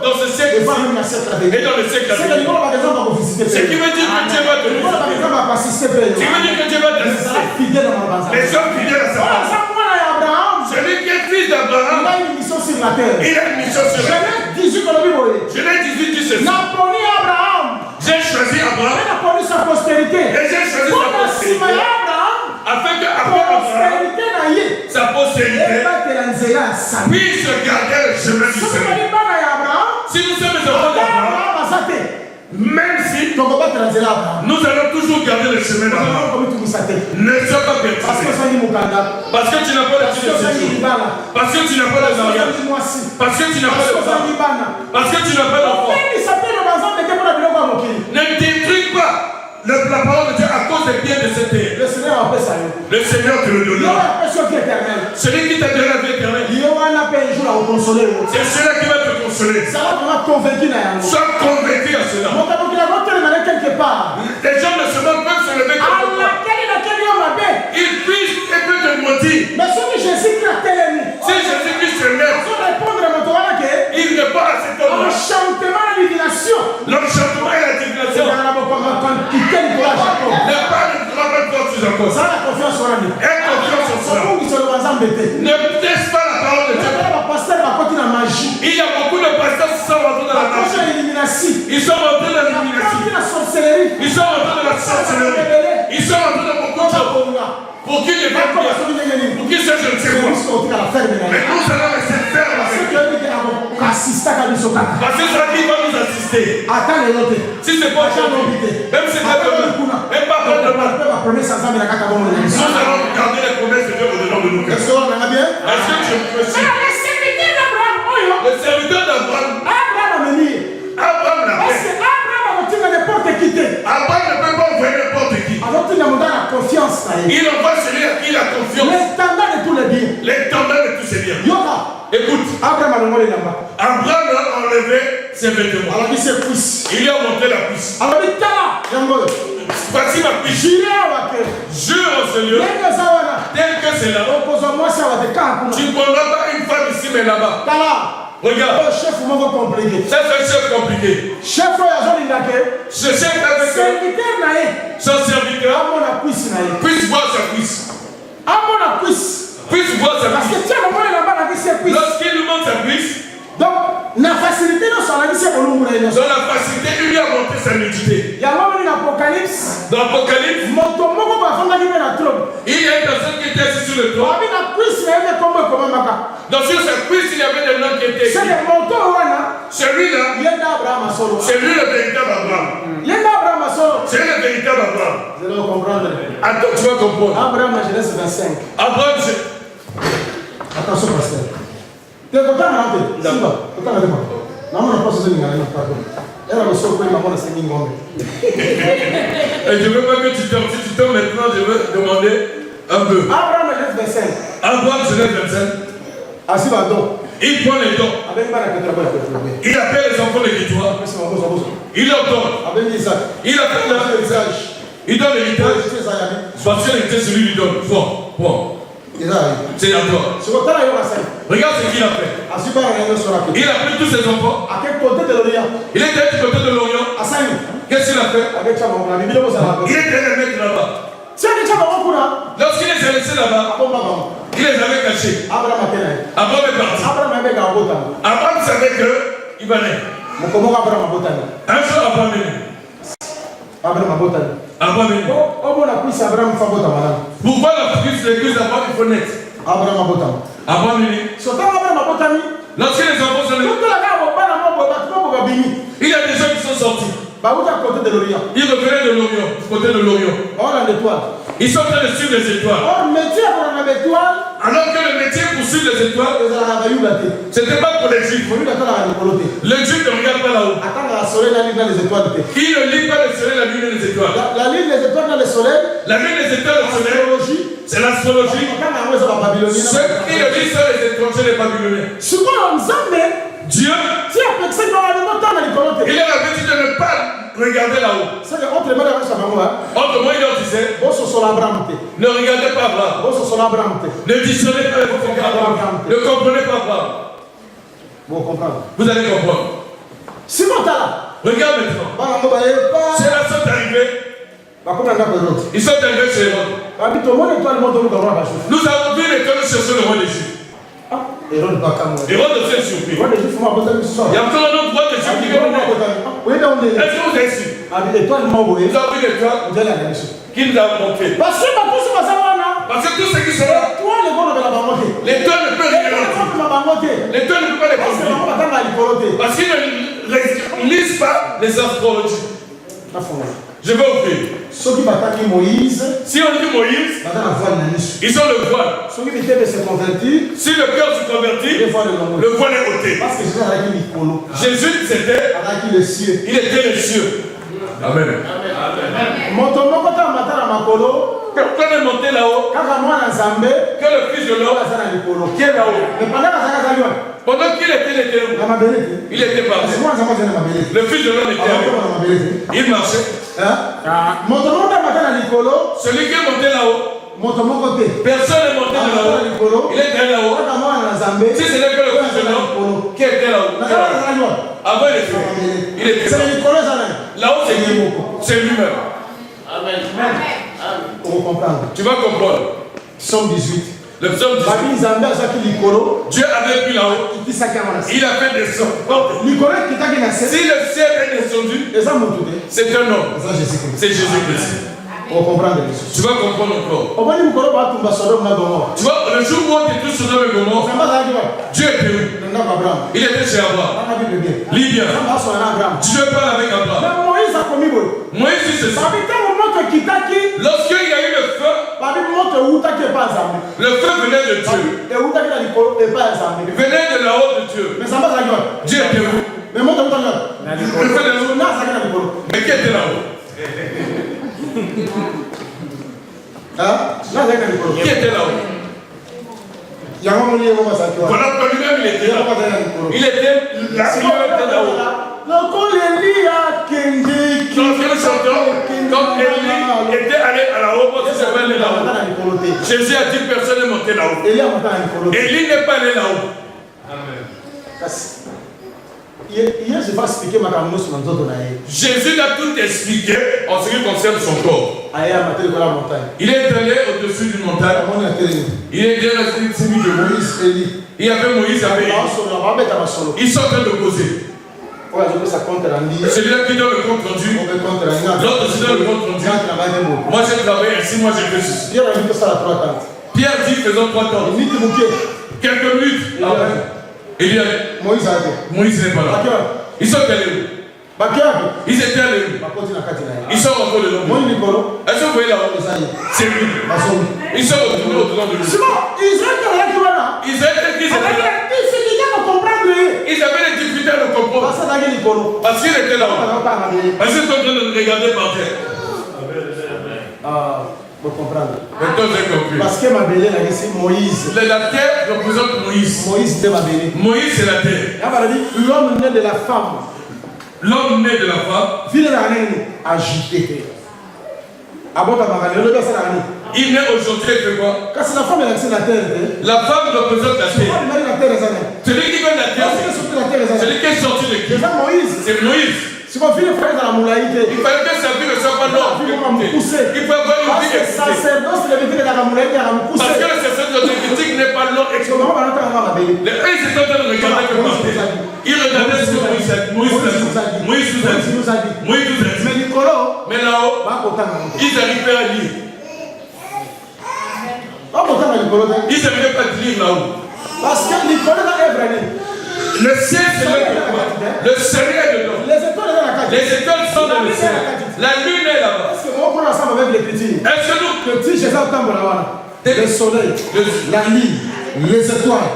Dans ce siècle et dans le siècle à venir. Ce qui veut dire que Dieu va te visiter. Ce qui veut dire que Dieu va te visiter. Les hommes fidèles à sa parole. Celui qui est fils d'Abraham, il a une mission sur la terre. Genèse 18 dit ceci. J'ai choisi Abraham. Et j'ai choisi sa postérité. Afin que après Abraham, sa postérité puisse garder le chemin du Seigneur. Si nous sommes les enfants d'Abraham, même si ici, Donc on va transiter là. nous allons toujours garder le chemin d'Abraham. Ne sois pas perturbé. Parce que tu n'as pas de séjour. Parce que tu n'as pas de mariage. Parce que tu n'as pas de femme. Parce que tu n'as pas d'enfant. Ne détruis pas la parole de Dieu à cause des biens de cette terre. Le Seigneur Le Seigneur te le donnera. Celui qui t'a donné la vie éternelle. C'est celui qui va te consoler. Sois convaincu à cela. Les gens de ce monde peuvent se lever contre toi. Ils puissent et peuvent te mentir. Si Jésus-Christ se lève, il ne pas à cet homme. L'enchantement et la divination. Ne pas de droit de toi sur encore. Aie confiance en cela. Ne teste pas la parole de Dieu. Il y a beaucoup de pasteurs qui sont rentrés dans la magie. Ils sont rentrés dans l'illumination. Ils sont rentrés dans la sorcellerie. Ils sont rentrés dans beaucoup de choses. Pour qu'ils ne viennent pas. Pour qu'ils sachent je ne sais quoi. Mais nous allons rester fermes avec eux. Parce que ça qui va nous assister. Si c'est pas aujourd'hui, même si c'est pas demain, même pas demain, nous allons garder les promesses de Dieu au-dedans de nous. Est-ce que tu me suis? Le serviteur d'Abraham. Abraham l'a fait. Abraham ne peut pas envoyer n'importe qui. Il envoie celui à qui il a confiance. L'étendard de tous ses biens. Écoute, Abraham a enlevé ses vêtements. Il lui a montré la cuisse. Voici ma cuisse. Jure au Seigneur. Tel que c'est là. Tu ne prendras pas une femme ici mais là-bas. Regarde. Ça c'est un chef compliqué. Ce chef avec son serviteur puisse voir sa cuisse. Puisse voir sa cuisse. Lorsqu'il lui montre sa cuisse, donc, la facilité dans la facilité, il lui a montré sa nudité. Dans l'Apocalypse, il y a une personne qui était assise sur le toit. Donc sur sa cuisse, il y avait des noms qui étaient écrits. Celui-là, c'est lui le véritable Abraham. C'est le véritable Abraham. Attends, tu vas comprendre. Abraham, Genèse 25. Abraham, attention, pasteur. Et je ne veux pas que tu tombes. Si tu tombes maintenant, je veux demander un peu. Abraham, Genèse 25. Abraham, Genèse 25. Il prend les dons. Il appelle les enfants de l'Écritoire. Il leur donne. Il appelle l'héritage. Il donne l'héritage. Parce que l'héritage, celui lui donne. Bon. C'est à toi. Regarde ce qu'il a fait. Il a pris tous ses enfants. Il était du côté de l'Orient. Qu'est-ce qu'il a fait? Il était allé les mettre là-bas. Lorsqu'il les a laissés là-bas, il les avait cachés. Abraham est parti. Abraham savait qu'il va naître. Un jour, Abraham est né. Abraham est né. Pour voir la cuisse d'Abraham, il faut naître. Abraham est né. Lorsque les enfants sont nés, il y a des gens qui sont sortis. Ils revenaient de l'Orient, du côté de l'Orient. Ils sont en train de suivre les étoiles. Alors que le métier pour suivre les étoiles, ce n'était pas pour les juifs. Les juifs ne regardent pas là-haut. Ils ne lisent pas le soleil, la lune et les étoiles. La lune, les étoiles dans le soleil. La lune, les étoiles, le soleil. C'est l'astrologie. Ceux qui le disent sont les étrangers, les Babyloniens. Dieu, il est averti de ne pas regarder là-haut. Autrement, il disait, ne regardez pas Abraham. Ne discernez pas Abraham. Ne comprenez pas Abraham. Vous allez comprendre. Regarde maintenant. C'est la sorte arrivée. Ils sont arrivés chez Hérode. Nous avons vu l'étoile chercher le roi des Juifs. Hérode aussi est surpris. Il y a encore un autre roi des Juifs qui vient. Est-ce que vous êtes sûr? Nous avons vu l'étoile qui nous a montré. Parce que tous ceux qui sont là, l'étoile ne peut rien dire. L'étoile ne peut pas les conduire. Parce qu'ils ne lisent pas les astrologies. Je vais ouvrir. Ceux qui battent Moïse, Si on dit Moïse, ils ont le voile. ceux qui étaient se convertir, Si le cœur se convertit, le voile est ôté. parce que Jésus a dit Jésus, c'était, avec le cieux. il était le cieux. Amen. Motomoko ta matala makolo, Quand on est monté là-haut, kaka mwana nzambe, que le fils de l'homme aza na likolo. qui est là-haut, Mais pendant que ça va pendant qu'il était où? na mabele. Il était parti. Moi nzambe na mabele. Le fils de l'homme était avec na mabele. il marchait. Hein? Motomoko ta matala likolo, Celui qui est monté là-haut, motomoko te. personne n'est monté de là-haut. Il était là-haut. Kaka mwana nzambe. Si ce n'est que le fils de l'homme qui était là-haut. Avant il était. Il était C'est le likolo ça là. là-haut, c'est lui-même. Amen. On comprend. Tu vas comprendre. Somme 18. Le psaume 18. Babi nzambe azaki likolo, Dieu avait pris là-haut. itisaki mwana. Il a fait descendre. Likolo kitaki na se. Si le ciel est descendu, Eza mutu te. c'est un homme. Eza Jésus-Christ. C'est Jésus-Christ. On comprend les choses. Tu vas comprendre encore. Obani mukolo batumba Sodome na Gomorrhe. Tu vois, le jour où on détruit Sodome et Gomorrhe, Nzambe azaki wa. Dieu était où? Nenda kwa Abraham. Il était chez Abraham. Bana Bible bien. Lis bien. Nzambe asona na Abraham. Dieu parle avec Abraham. Mais Moïse akomi boye. Moïse dit ceci. Babi tango moto kitaki, Lorsqu'il y a eu le feu, babi moto eutaki epa nzambe. le feu venait de Dieu. Eutaki na likolo epa ya nzambe. Il venait de là-haut de Dieu. Mais Nzambe azaki wa. Dieu était où? Mais moto eutaki wa. Le feu de l'eau. Na azaki na likolo. Mais qui était là-haut? Hein? Na azaki na likolo. Qui était là-haut? Yango moni yego bazaki wa. Voilà, quand lui-même il était là. Il était là-haut. Lokolo Elia kende Quand le chanteur, quand Élie était allé à la haut, il s'est allé là-haut. Jésus a dit personne n'est monté là-haut. Elia mata na likolo. Élie n'est pas allé là-haut. Kasi hier je vais expliquer makambo nyonso na nzoto na ye. Jésus a tout expliqué en ce qui concerne son corps. Aye amate likolo ya montagne. Il est allé au-dessus d'une montagne. Amoni atelemi. Il est bien resté celui de Moïse. Moïse Eli. Il y avait Moïse avec lui. Baosolo babeta basolo. Ils sont en train de causer. Oyo azopesa compte na ndi. Celui-là qui donne le compte rendu, Obe compte na nga. l'autre aussi donne le compte rendu. Nga na baye mo. Moi j'ai travaillé ainsi, moi j'ai fait ceci. Pierre a dit que ça la 3 temps. Pierre dit faisons 3 temps. Niti muke. Quelques minutes après, il y a Moïse a dit. Moïse n'est pas là. Bakira. Ils sont allés où? Bakira. Ils étaient allés où? Bakoti na kati na ye. Ils sont rentrés dedans. Moi likolo. Est-ce que vous voyez là-haut? Eza ye. C'est lui. Basolo. Ils sont retournés au-dedans de lui. Sinon, Israël qui wana. Ils étaient qui étaient là? Ils avaient des difficultés à le comprendre. Basa na likolo. Parce qu'il était là-haut. Ba na be. Parce qu'ils sont en train de regarder par terre. Ah, vous comprenez. Maintenant j'ai compris. Parce que ma belle a dit Moïse. La terre représente Moïse. Moïse était ma belle. Moïse c'est la terre. L'homme né de la femme. L'homme né de la femme. Ville la reine agité. Abota magane, le basa la reine. Il naît aujourd'hui et fait quoi? Quand c'est la femme elle a la terre. La femme représente la terre. La terre est année. Celui qui vient de la terre, celui qui est sorti de qui? Moïse. C'est Moïse. Si mon fils frère dans la moulaïque. Il fallait que sa vie ne soit pas longue. Il faut avoir une vie écoutée. Parce que le sacerdoce lévitique n'est pas long et comment. Les uns se sont en train de regarder que par terre. Ils regardaient ce que Moïse a dit. Moïse nous a dit. Mais là-haut, ils n'arrivaient pas à lire. Ils n'arrivaient pas à lire là-haut. Parce que le ciel c'est le soleil est dedans. Les étoiles sont dans le ciel. La lune est là-bas. Est-ce que nous, le soleil, la lune, les étoiles,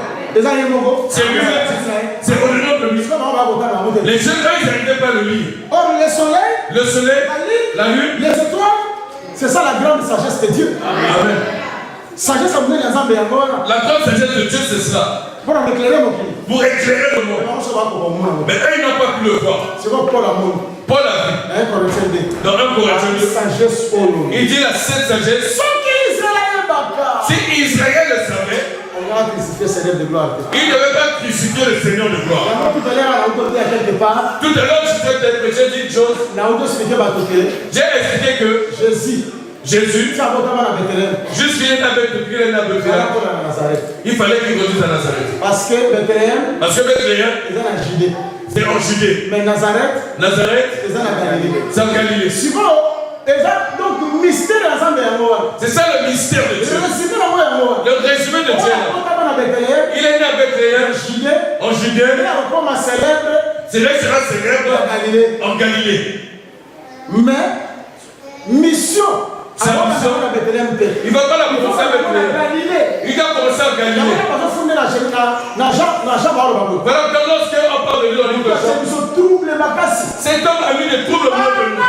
c'est lui, c'est au nom de lui. Les jeunes, ils n'arrivaient pas à le lire. Or, le soleil, la lune, les étoiles, c'est ça la grande sagesse de Dieu. Amen. Sagesse à mener les âmes. La grande sagesse de Dieu, c'est cela. Pour éclairer mon pays. Pour éclairer le monde. Mais eux, ils n'ont pas pu le voir. C'est quoi Paul a mon? Paul a vu. Dans 1 Corinthiens 2. Sagesse il dit la sainte sagesse. Si Israël le savait, on va crucifier le Seigneur de gloire. Il ne devait pas crucifier le Seigneur de gloire. Tout à l'heure, je t'ai prêché une chose. J'ai expliqué que Jésus, jusqu'il est à Bethléem, il fallait qu'il conduise à Nazareth. Parce que Bethléem, c'est en Judée. Mais Nazareth, c'est en Galilée. Donc, mystère c'est ça le mystère de Dieu. Le résumé de Dieu. Il est né à Bethléem, en Judée. C'est là qu'il sera célèbre en Galilée. Mais mission. Sa mission, il ne va pas la commencer à Bethléem. Il va commencer à Galilée. Voilà que lorsqu'on parle de lui, on dit que cet homme a mis des troubles au milieu de nous.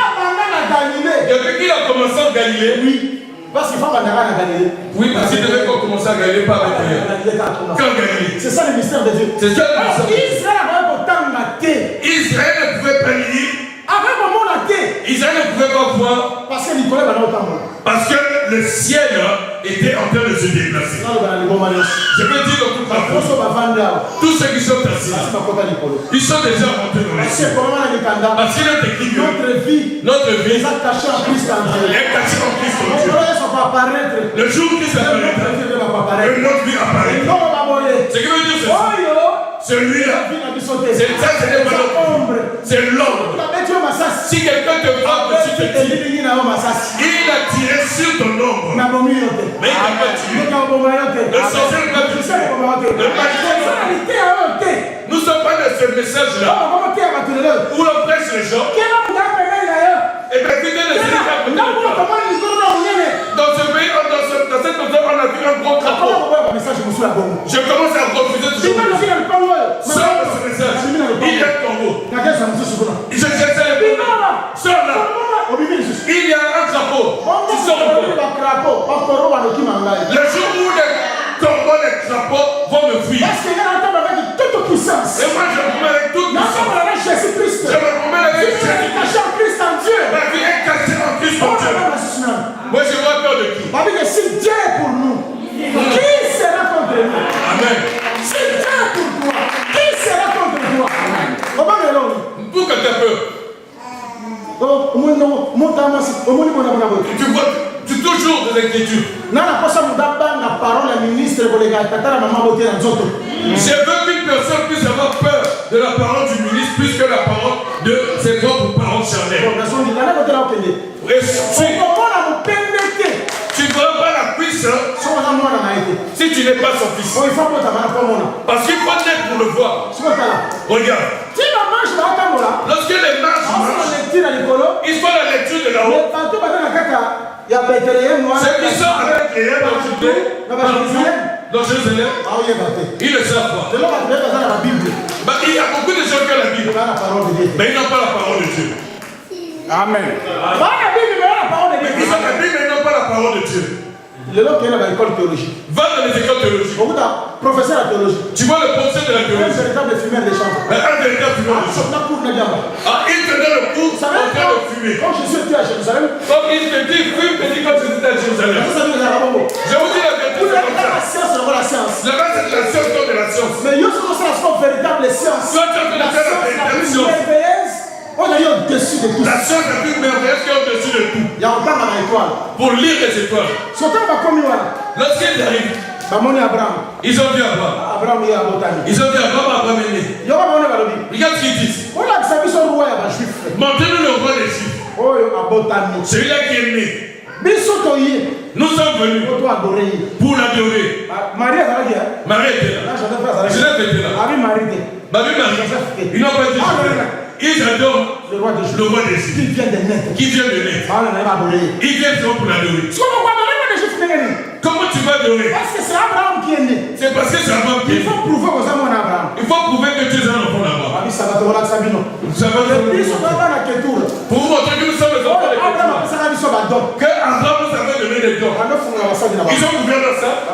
Depuis qu'il a commencé en Galilée, oui. Parce qu'il faut qu'on à Galilée. Oui, parce qu'il devait commencer à Galilée, pas à Bethléem. Quand Galilée. C'est ça le mystère de Dieu. C'est ça le mystère. Israël ne pouvait pas lire. Avec mon monde à thé. Israël ne pouvait pas voir. Parce que Nicolas va autant. Parce que le ciel était en train de se déplacer. Je peux dire dans toute la France. Tous ceux qui sont assis, ils sont déjà rentrés dans le ciel. Parce qu'il est écrit que notre vie est cachée en Christ en Dieu. Le jour où Christ apparaîtra, que notre vie apparaîtra. Ce qui veut dire celui-là, c'est l'ombre. Si quelqu'un te frappe sur tes pieds, il a tiré sur ton ombre. Mais il n'a pas tué. Le sorcier n'a pas tué. Le magicien. Nous ne sommes pas dans ce message-là où on prêche les gens. Et bien, écoutez les éléments. Dans ce pays, dans cette maison, on a vu un gros crapaud. Je commence à refuser toujours. Sors de ce message. Il y a un tombeau. Je cherche les bons. Sors là. Il y a un crapaud. Tu sors un peu. Le jour où les corbeaux, les crapauds vont me fuir. Et moi je me promets avec toute puissance. Je me promets avec Jésus-Christ. Ma vie est cachée en Christ en Dieu. Moi je vois peur de qui? Si Dieu est pour nous, qui sera contre nous? Amen. Si Dieu est pour toi, qui sera contre toi? Pour que tu aies peur. Tu vois, tu toujours des inquiétudes. Je veux qu'une personne puisse avoir peur de la parole du ministre plus que la parole de ses propres paroles charnelles. Et tu ne feras pas la cuisse si tu n'es pas son fils. Parce qu'il faut naître pour le voir. Regarde. Lorsque les marches marchent, ils font la lecture de là-haut. Ceux qui sont avec les dans Jérusalem, ils ne savent pas. Il y a beaucoup de gens qui ont la Bible, mais ils n'ont pas la parole de Dieu. Amen. Ils ont la Bible, mais ils n'ont pas la parole de Dieu. Va dans les écoles théologiques. Professeur de théologie. Tu vois le professeur de la théologie. Un véritable fumeur de chambre. Un véritable fumeur de chambre. Il te donne le cours en train de fumer. Quand je suis à Jérusalem. Donc il te dit, fume, te dit quand tu es à Jérusalem. Je vous dis la vérité. La science, la science. Là-bas, c'est la science contre la science. Mais il y a une véritable science. Toi, tu es en train de faire la véritable science. On est au-dessus de tout. La science la plus merveilleuse qui est au-dessus de tout. Il y a un temps dans l'étoile. Pour lire les étoiles. Lorsqu'ils arrivent, ils ont vu Abraham. Ils ont vu Abraham est né. Regarde ce qu'ils disent. Montrez-nous le roi des Juifs. Celui-là qui est né. Nous sommes venus pour l'adorer. Marie était là. Joseph était là. Ils n'ont pas dit. Ils adorent le roi des Juifs. Qui vient de naître. Il vient pour l'adorer. Comment tu vas adorer? Parce que c'est Abraham qui est né. C'est parce que c'est Abraham qui est né. Il faut prouver que c'est Abraham. Il faut prouver que tu es un enfant d'Abraham. Pour vous montrer que nous sommes les enfants de Dieu. Que Abraham nous avait donné des dons. Ils ont ouvert leur sang.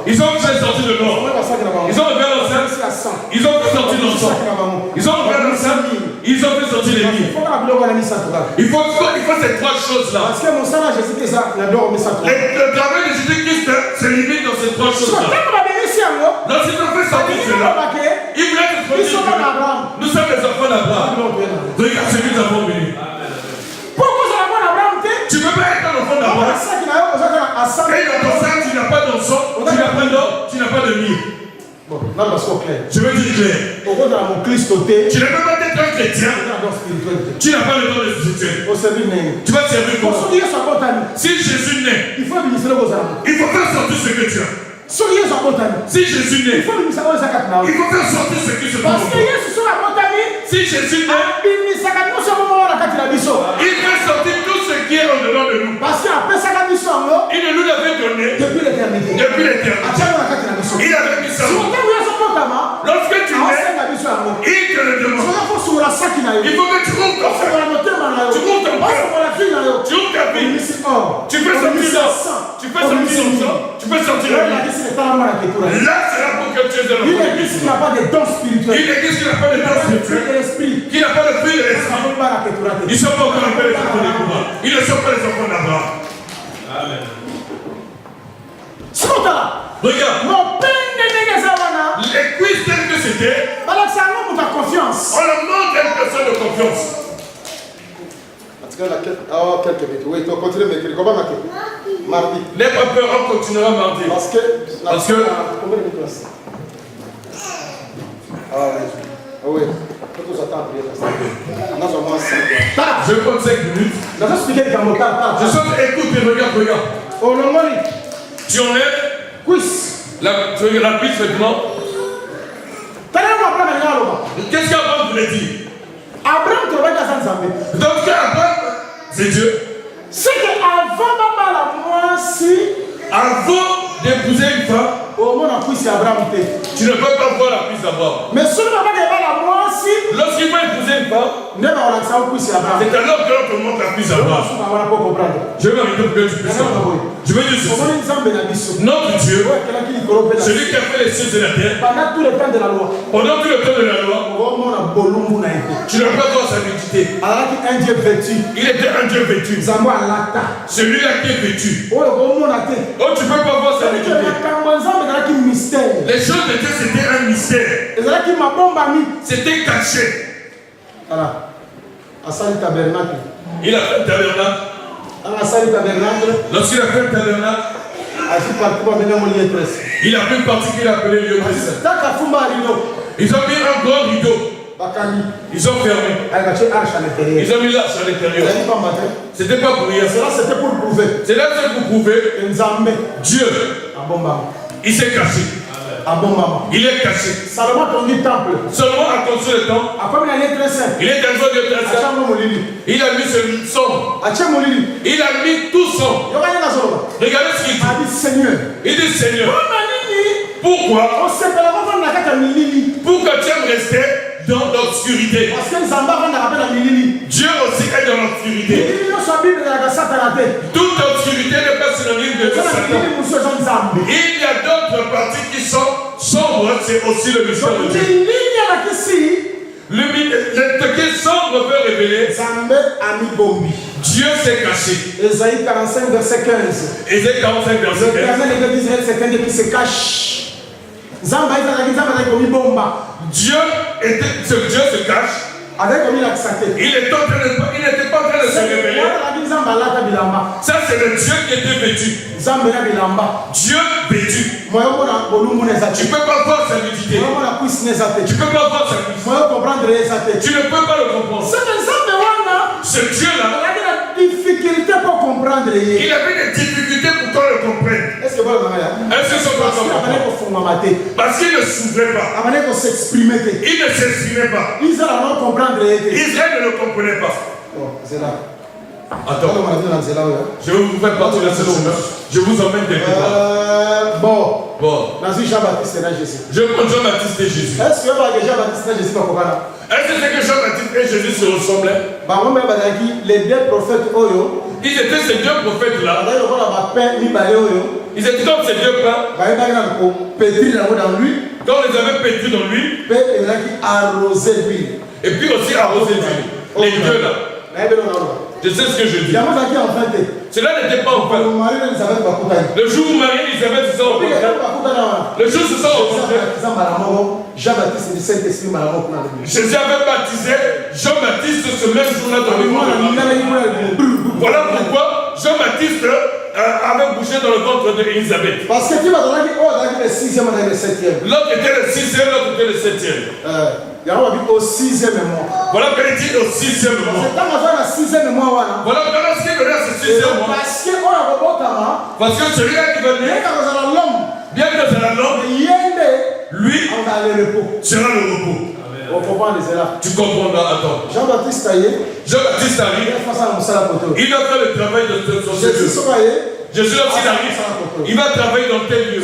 Ils ont fait sortir de l'or. Ils ont ouvert leur sang. Ils ont fait sortir leur sang. Ils ont ouvert leur sang. Ils ont fait sortir les livres. Il faut ces trois choses-là. Le travail de Jésus-Christ se limite dans ces trois choses-là. Lorsqu'ils ont fait sortir cela, ils voulaient nous produire. Nous sommes les enfants d'Abraham. Regarde ce que nous avons vécu. Tu ne peux pas être un enfant d'Abraham. Et dans ton sang, tu n'as pas d'enfant, tu n'as pas d'or, tu n'as pas de mire. Je veux dire clair. Tu ne peux pas être un chrétien. Tu n'as pas le don de spirituel. Tu vas te servir pour ça. Si Jésus naît, il faut faire sortir ce que tu as. Si Jésus naît, il faut faire sortir ce qui se passe. Si Jésus naît, il fait la sac na yo. Il faut que tu ouvres ton C'est cœur. la motema na yo. Tu ouvres ton cœur. C'est la vie na yo. Tu ouvres ta vie. Omimisi or. Tu peux sortir Omimisi l'or. sang. Tu peux sortir son sang. Tu peux sortir la vie. Là, c'est là pour que tu es dans le Une église qui n'a pas de dons spirituels. Une église qui n'a pas de Qui n'a dons pas de fruit spirituels, de l'esprit. qui n'a pas de fruit de l'esprit. Ils ne sont pas encore appelés les enfants d'Abraham. Ils ne sont pas les enfants d'Abraham. Amen. Regarde. Les cuisses telles que c'était, On leur demande une personne de confiance. quelques minutes. Oui, tu continues à m'écrire. Comment m'écrire? Mardi. N'aie pas peur, on continuera mardi. Parce que. Combien de minutes reste? Ah oui. Faut tous attendre. On a seulement 5 minutes. Je prends 5 minutes. Je vais expliquer le mot. Je sens, écoute et regarde. Au nom Tu enlèves quiz. tu regardes la piste maintenant. Qu'est-ce qu'Abraham voulait dire? Abraham te regarde sans Zambé. Donc Abraham, c'est Dieu. C'est qu'avant moi, si. Avant d'épouser une femme, Au moins, c'est Abraham. tu ne peux pas voir la piste d'Abraham. Mais si on n'a moi, si. Lorsqu'il va épouser une femme, C'est alors que l'on te montre la piste d'Abraham. Je vais m'arrêter pour que tu puisses comprendre. Je veux dire ceci. Notre Dieu, celui qui a fait les cieux et la terre, pendant tout le temps de la loi, pendant tout le temps de la loi, tu ne peux pas voir sa nudité. Il était un Dieu vêtu. Celui-là qui est vêtu. Oh, tu ne peux pas voir sa nudité. Les choses de Dieu, c'était un mystère. C'était caché. Voilà. Asali tabernacle. Il a fait le tabernacle. Asali tabernacle. Lorsqu'il a fait le tabernacle, il a pris une partie qu'il a appelée lieu de saint. Ils ont mis un grand rideau. Ils ont fermé. Ils ont mis l'arche à l'intérieur. C'était pas pour rien. C'était pour prouver. C'est là que pour prouver Dieu. Il s'est caché. Il est caché. Salomon a construit le temple. Seulement à construire le temple. Il est dans le Dieu très saint. Il a mis ce sombre. Il a mis tout sombre. Regardez ce qu'il dit. Seigneur. Il dit Seigneur. Pourquoi? Pour que tu aimes rester dans l'obscurité. Dieu aussi est dans l'obscurité. Toute obscurité n'est pas synonyme de Satan. Il y a d'autres parties qui sont sombres, c'est aussi le mystère de Dieu. Ce qui est sombre veut révéler Dieu s'est caché. Ésaïe 45, verset 15. Ésaïe 45, verset 15. L'éternel d'Israël, c'est quelqu'un qui se cache. Dieu se cache. Il n'était pas en train de se révéler. Ça, c'est le Dieu qui était vêtu. Dieu vêtu. Tu ne peux pas voir sa nudité. Tu ne peux pas voir sa cuisse. Tu ne peux pas le comprendre. Ce Dieu-là, difficulté pour comprendre. il avait des difficultés pour qu'on le comprenne. Est-ce que vous comprenez? Parce qu'il ne s'ouvrait pas. Il ne s'exprimait pas. Israël ne le comprenait pas. Attends. Je vais vous faire partie de ce chemin. Je vous emmène quelque part. Bon. Jean-Baptiste et Jésus. Est-ce que Jean-Baptiste et Jésus Est-ce que c'est que Jean-Baptiste et Jésus se ressemblaient? Les deux prophètes, ils étaient ces deux prophètes-là. Ils étaient comme ces deux pains. Quand on les avait pétris dans lui. Et puis aussi arrosé d'huile. Les deux là. Je sais ce que je dis. Cela n'était pas en fait. Le jour où Marie et Elisabeth se sont rencontrés. Le jour où se sont rencontrés. Jésus avait baptisé Jean-Baptiste ce même jour-là dans le monde. Voilà pourquoi Jean-Baptiste avait bougé dans le ventre d'Élisabeth. Parce que tu vas donner le 6e et le 7e. L'autre était le 6e, l'autre était le 7e. Il y a au 6e mois. Voilà quand il dit au 6e mois. Voilà quand il venait à ce 6e mois. Parce que celui-là qui venait, bien que c'est la langue, lui sera le repos. Tu comprendras, attends. Jean-Baptiste arrive. Il va faire le travail de son Seigneur. Jésus lorsqu'il arrive, il va travailler dans tel lieu.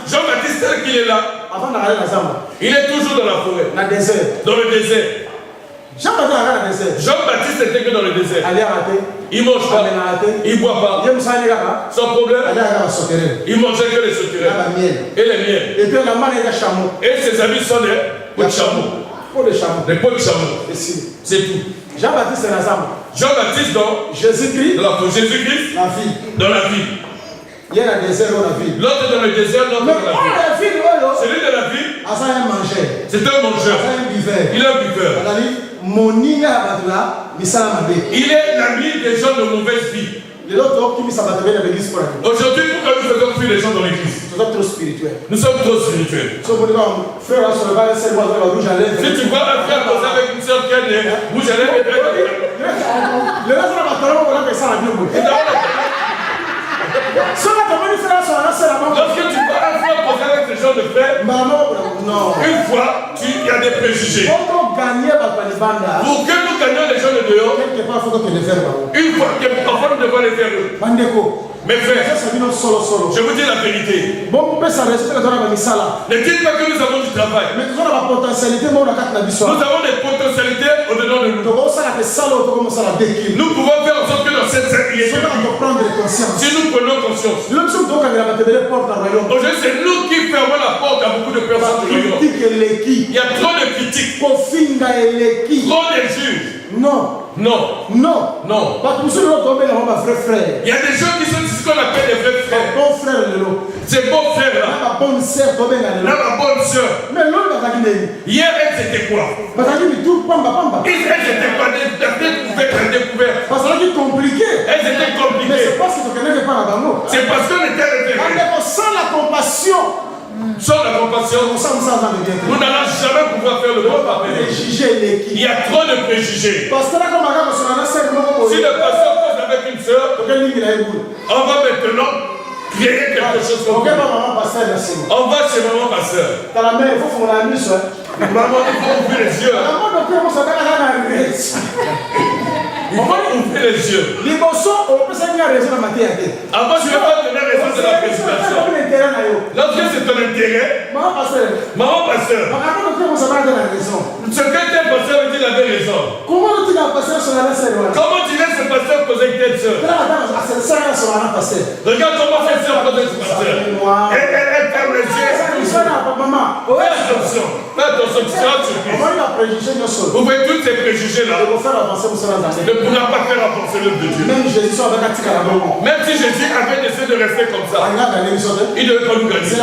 Jean-Baptiste tel qu'il est là. avant d'aller dans Zamba. Il est toujours dans la forêt. Dans le désert. Dans le désert. Jean-Baptiste dans le désert. Jean-Baptiste était que dans le désert. Allez arrêter. Il ne mange pas. Il ne boit pas. Son problème, il mangeait que les sauterelles. Et les miels. Et puis la main est chameau. Et ses amis sont des pots de chameau. Des pots de chameau. C'est tout. Jean-Baptiste dans Zamba. Jean-Baptiste dans Jésus-Christ. Jésus-Christ. La ville. Dans la ville. Il y a le désert dans la ville. L'autre dans le désert, l'autre dans la ville. Celui de la ville, c'est un mangeur. Il est un buveur. Il est l'ami des gens de mauvaise vie. Aujourd'hui, pourquoi nous faisons fuir les gens dans l'église? Nous sommes trop spirituels. Si tu vois un frère causer avec une soeur qui a des rouges à lèvres, lorsque tu vois un frère causer avec ces gens de frères, une fois, il y a des préjugés. Pour que nous gagnions les gens de dehors, une fois que parfois nous devons les faire eux. Mes frères, je vous dis la vérité. Ne dites pas que nous avons du travail. Nous avons des potentialités au-dedans de nous. Nous pouvons faire en sorte que dans cette scène, si nous prenons conscience, aujourd'hui c'est nous qui fermons la porte à beaucoup de personnes du royaume. Il y a trop de critiques, trop d'injures. Non. Il y a des gens qui sont ce qu'on appelle des vrais frères. Ces beaux frères là. La bonne sœur. Hier, elles étaient quoi? Elles étaient pas découvertes. Elles étaient compliquées. C'est parce qu'on était référés. Sans la compassion, nous n'allons jamais pouvoir faire le bon travail. Il y a trop de préjugés. Si le pasteur cause avec une soeur, on va maintenant créer quelque chose comme ça. On va chez maman pasteur. Maman, il faut ouvrir les yeux. Il faut ouvrir les yeux. Avant, je ne vais pas donner raison de la présentation. Lorsque c'est ton intérêt, maman pasteur, ce que tel pasteur veut dire, il avait raison. Comment dirait ce pasteur poser avec telle soeur? Regarde comment cette soeur pose avec ce pasteur. Elle ferme les yeux. Fais attention, tu seras surpris. Vous voyez tous ces préjugés-là ne pourra pas faire avancer l'œuvre de Dieu. Même si Jésus avait décidé de rester comme ça, il ne devait pas nous gagner.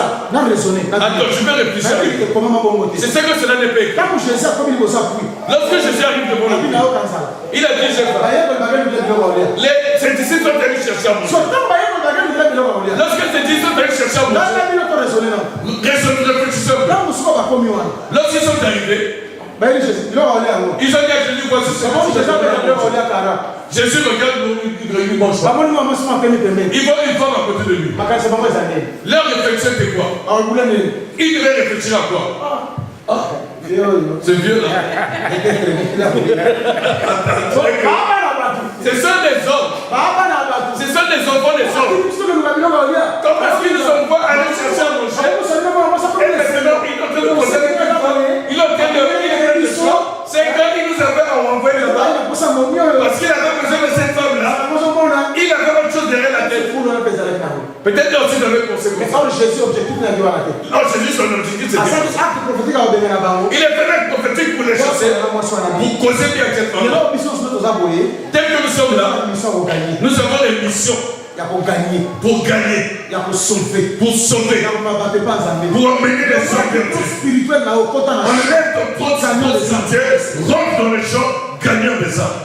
Attends, je vais réfléchir. C'est ce que cela n'est pas écrit. Lorsque Jésus arrive devant lui, il a dit, ses disciples sont allés chercher à manger. Lorsque ses disciples sont allés chercher à manger, réfléchissons. Lorsqu'ils sont arrivés, ils ont dit à Jésus, voici ce que Jésus regarde, il mange pas. Il voit une femme à côté de lui. Leur réflexion était quoi? Il devait réfléchir à quoi? C'est vieux là. Ce sont des hommes. Ce sont des enfants des hommes. Comment est-ce qu'ils nous envoient aller chercher à manger? Et maintenant, il est en train de c'est quand il nous avait envoyé là-bas. Parce qu'il avait besoin de cette femme-là. Il avait autre chose derrière la tête. Peut-être aussi dans le conseil. Non, Jésus, son objectif, c'était il est venu prophétique pour les chasser. Pour causer bien avec cette femme-là. Tel que nous sommes là, nous avons des missions. Pour gagner. Pour sauver. Pour emmener les gens vers Dieu. Enlève ton propre spirituel, rentre dans les champs, gagnant des âmes.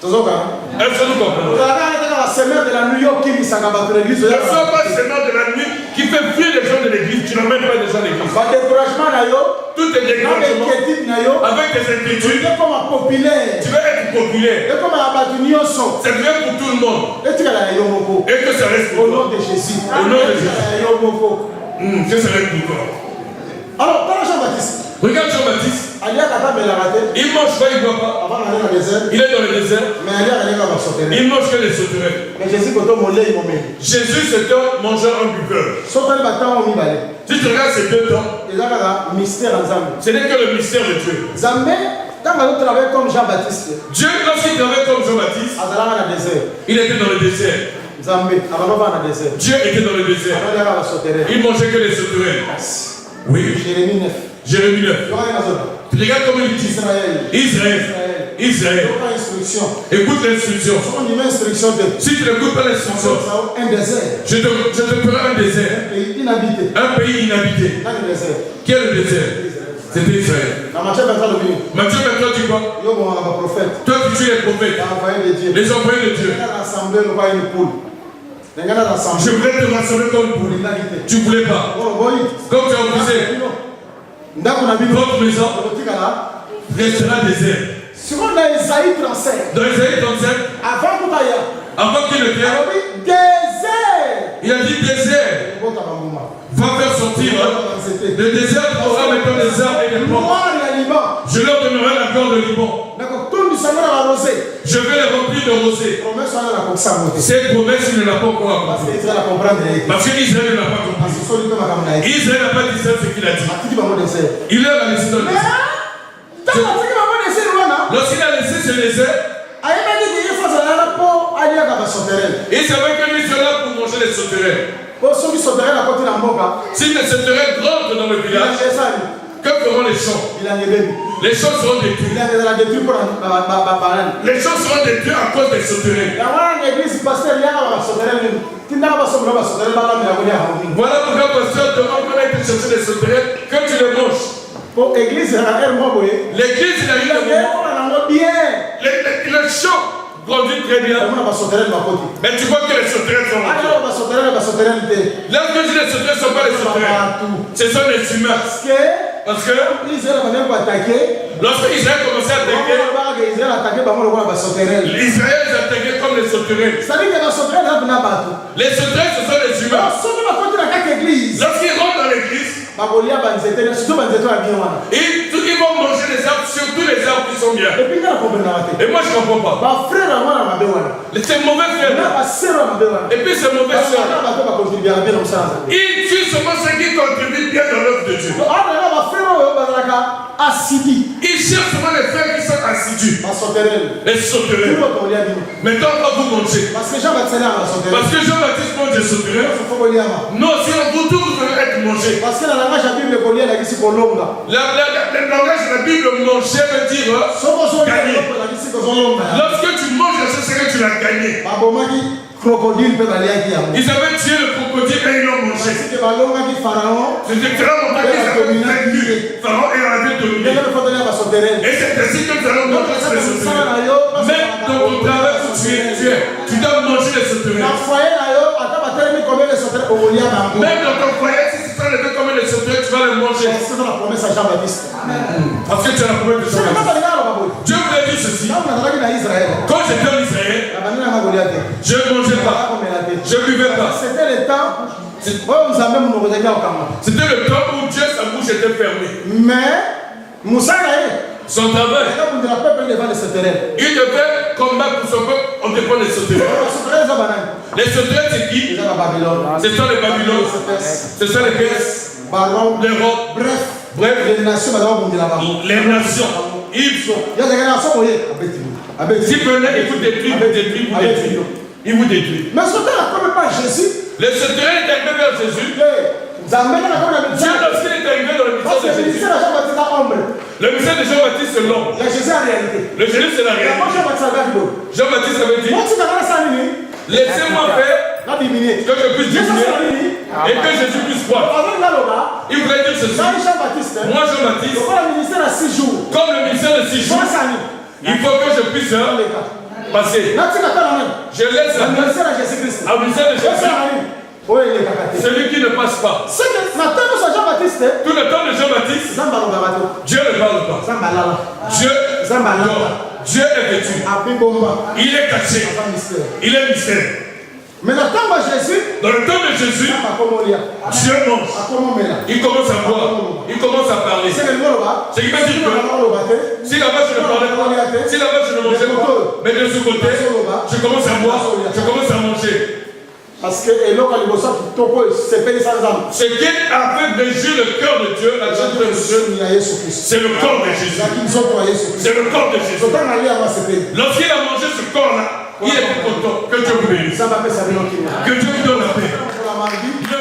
Est-ce que nous comprenons? Ne sois pas sémant de la nuit qui fait fuir les gens de l'église. Tu n'emmènes pas les gens de l'église. Tout est découragement. Avec des inquiétudes. Tu veux être populaire. C'est bien pour tout le monde. Et que ça reste pour toi. Au nom de Jésus. Que ça reste pour toi. Alors, dans Jean-Baptiste. Regarde Jean-Baptiste. Il mange pas, il boit pas. Il est dans le désert. Il mange que les sauterelles. Jésus c'est un mangeur, un buveur. Si tu regardes ces deux temps, ce n'est que le mystère de Dieu. Dieu, lorsqu'il travaillait comme Jean-Baptiste, il était dans le désert. Dieu était dans le désert. Il mangeait que les sauterelles. Oui. Jérémie 9. Regarde comment il dit. Israël. Écoute l'instruction. Si tu n'écoutes pas l'instruction, je te ferai un désert. Un pays inhabité. Quel est le désert? C'était Israël. Matthieu 23 dit quoi? Toi tu es les prophètes. Les envoyés de Dieu. Je voulais te rassembler comme une poule. Tu ne voulais pas. Comme tu as refusé. Votre maison restera désert. Dans Isaïe 37, avant qu'il ne vienne, il a dit désert. Va faire sortir le désert aura maintenant des arbres et des plantes. Je leur donnerai la corde de Liban. Je vais les remplir de rosée. Cette promesse, il ne l'a pas encore accomplie. Parce qu'Israël ne l'a pas compris. Israël n'a pas dit ça, ce qu'il a dit. Il leur a laissé dans le désert. Lorsqu'il a laissé ce désert, il savait que lui sera là pour manger les sauterelles. Si les sauterelles rentrent dans le village, que feront les champs? Les champs seront détruits. Les champs seront détruits à cause des sauterelles. Voilà pourquoi le pasteur demande qu'on aille te chercher les sauterelles, que tu les manges. L'église, il a eu le moment. Le champ grandit très bien. Mais tu vois que les sauterelles sont là. Lorsque je dis les sauterelles ne sont pas les sauterelles, ce sont les humains. Parce que lorsque Israël commençait à attaquer, Israël les attaquait comme les sauterelles. Les sauterelles, ce sont les humains. Lorsqu'ils rentrent dans l'église, ils vont manger les arbres, surtout les arbres qui sont bien. Et moi je ne comprends pas. C'est mauvais frère. Et puis c'est mauvais soeur. Ils tuent seulement ceux qui contribuent bien dans l'œuvre de Dieu. Ils cherchent seulement les frères qui sont assidus. Les sauterelles. Maintenant quand vous mangez, parce que Jean-Baptiste mange des sauterelles, non, si vous tous vous devez être mangés. Le langage de la Bible, manger veut dire gagner. Lorsque tu manges, c'est ce que tu l'as gagné. Ils avaient tué le crocodile et ils l'ont mangé. C'était Pharaon avait dominé. Et c'est ainsi que nous allons manger les sauterelles. Même dans ton travail où tu dois manger les sauterelles. Même dans ton foyer, si tu t'as levé comme les sauterelles, tu vas les manger. Parce que tu as la promesse de Jean-Baptiste. Dieu voulait dire ceci. Quand j'étais en Israël, je ne mangeais pas, je ne buvais pas. C'était le temps où Dieu, sa bouche était fermée. Mais son travail, il devait combattre pour son peuple en dépend des sauterelles. Les sauterelles, c'est qui? Ce sont les Babylone, ce sont les Perses, l'Europe, bref, les nations. Si vous venez, il vous détruit, il vous détruit. Mais les sauterelles est arrivé vers Jésus. Dieu, lorsqu'il est arrivé dans le mystère de Jésus, le mystère de Jean-Baptiste c'est l'homme. Le Jésus c'est la réalité. Jean-Baptiste avait dit, laissez-moi faire que je puisse diminuer et que Jésus puisse croître. Il voulait dire ceci. Moi Jean-Baptiste, comme le ministère de 6 jours, il faut que je puisse passer. Je laisse la place au ministère de Jésus. Celui qui ne passe pas. Tout le temps de Jean-Baptiste, Dieu ne parle pas. Dieu dort. Dieu est vêtu. Il est caché. Il est mystère. Mais le temps de Jésus, Dans le temps de Jésus, Dieu mange. Il commence à boire. Il commence à parler. Ce qui veut dire que si là-bas je ne parlais pas, si là-bas je ne mangeais pas, mais de ce côté, je commence à boire, je commence à manger. Parce que ce qui avait régir le cœur de Dieu, la chose de Dieu, c'est le corps de Jésus. C'est le corps de Jésus. Lorsqu'il a mangé ce corps-là, il était content. Que Dieu vous bénisse. Que Dieu vous donne la paix.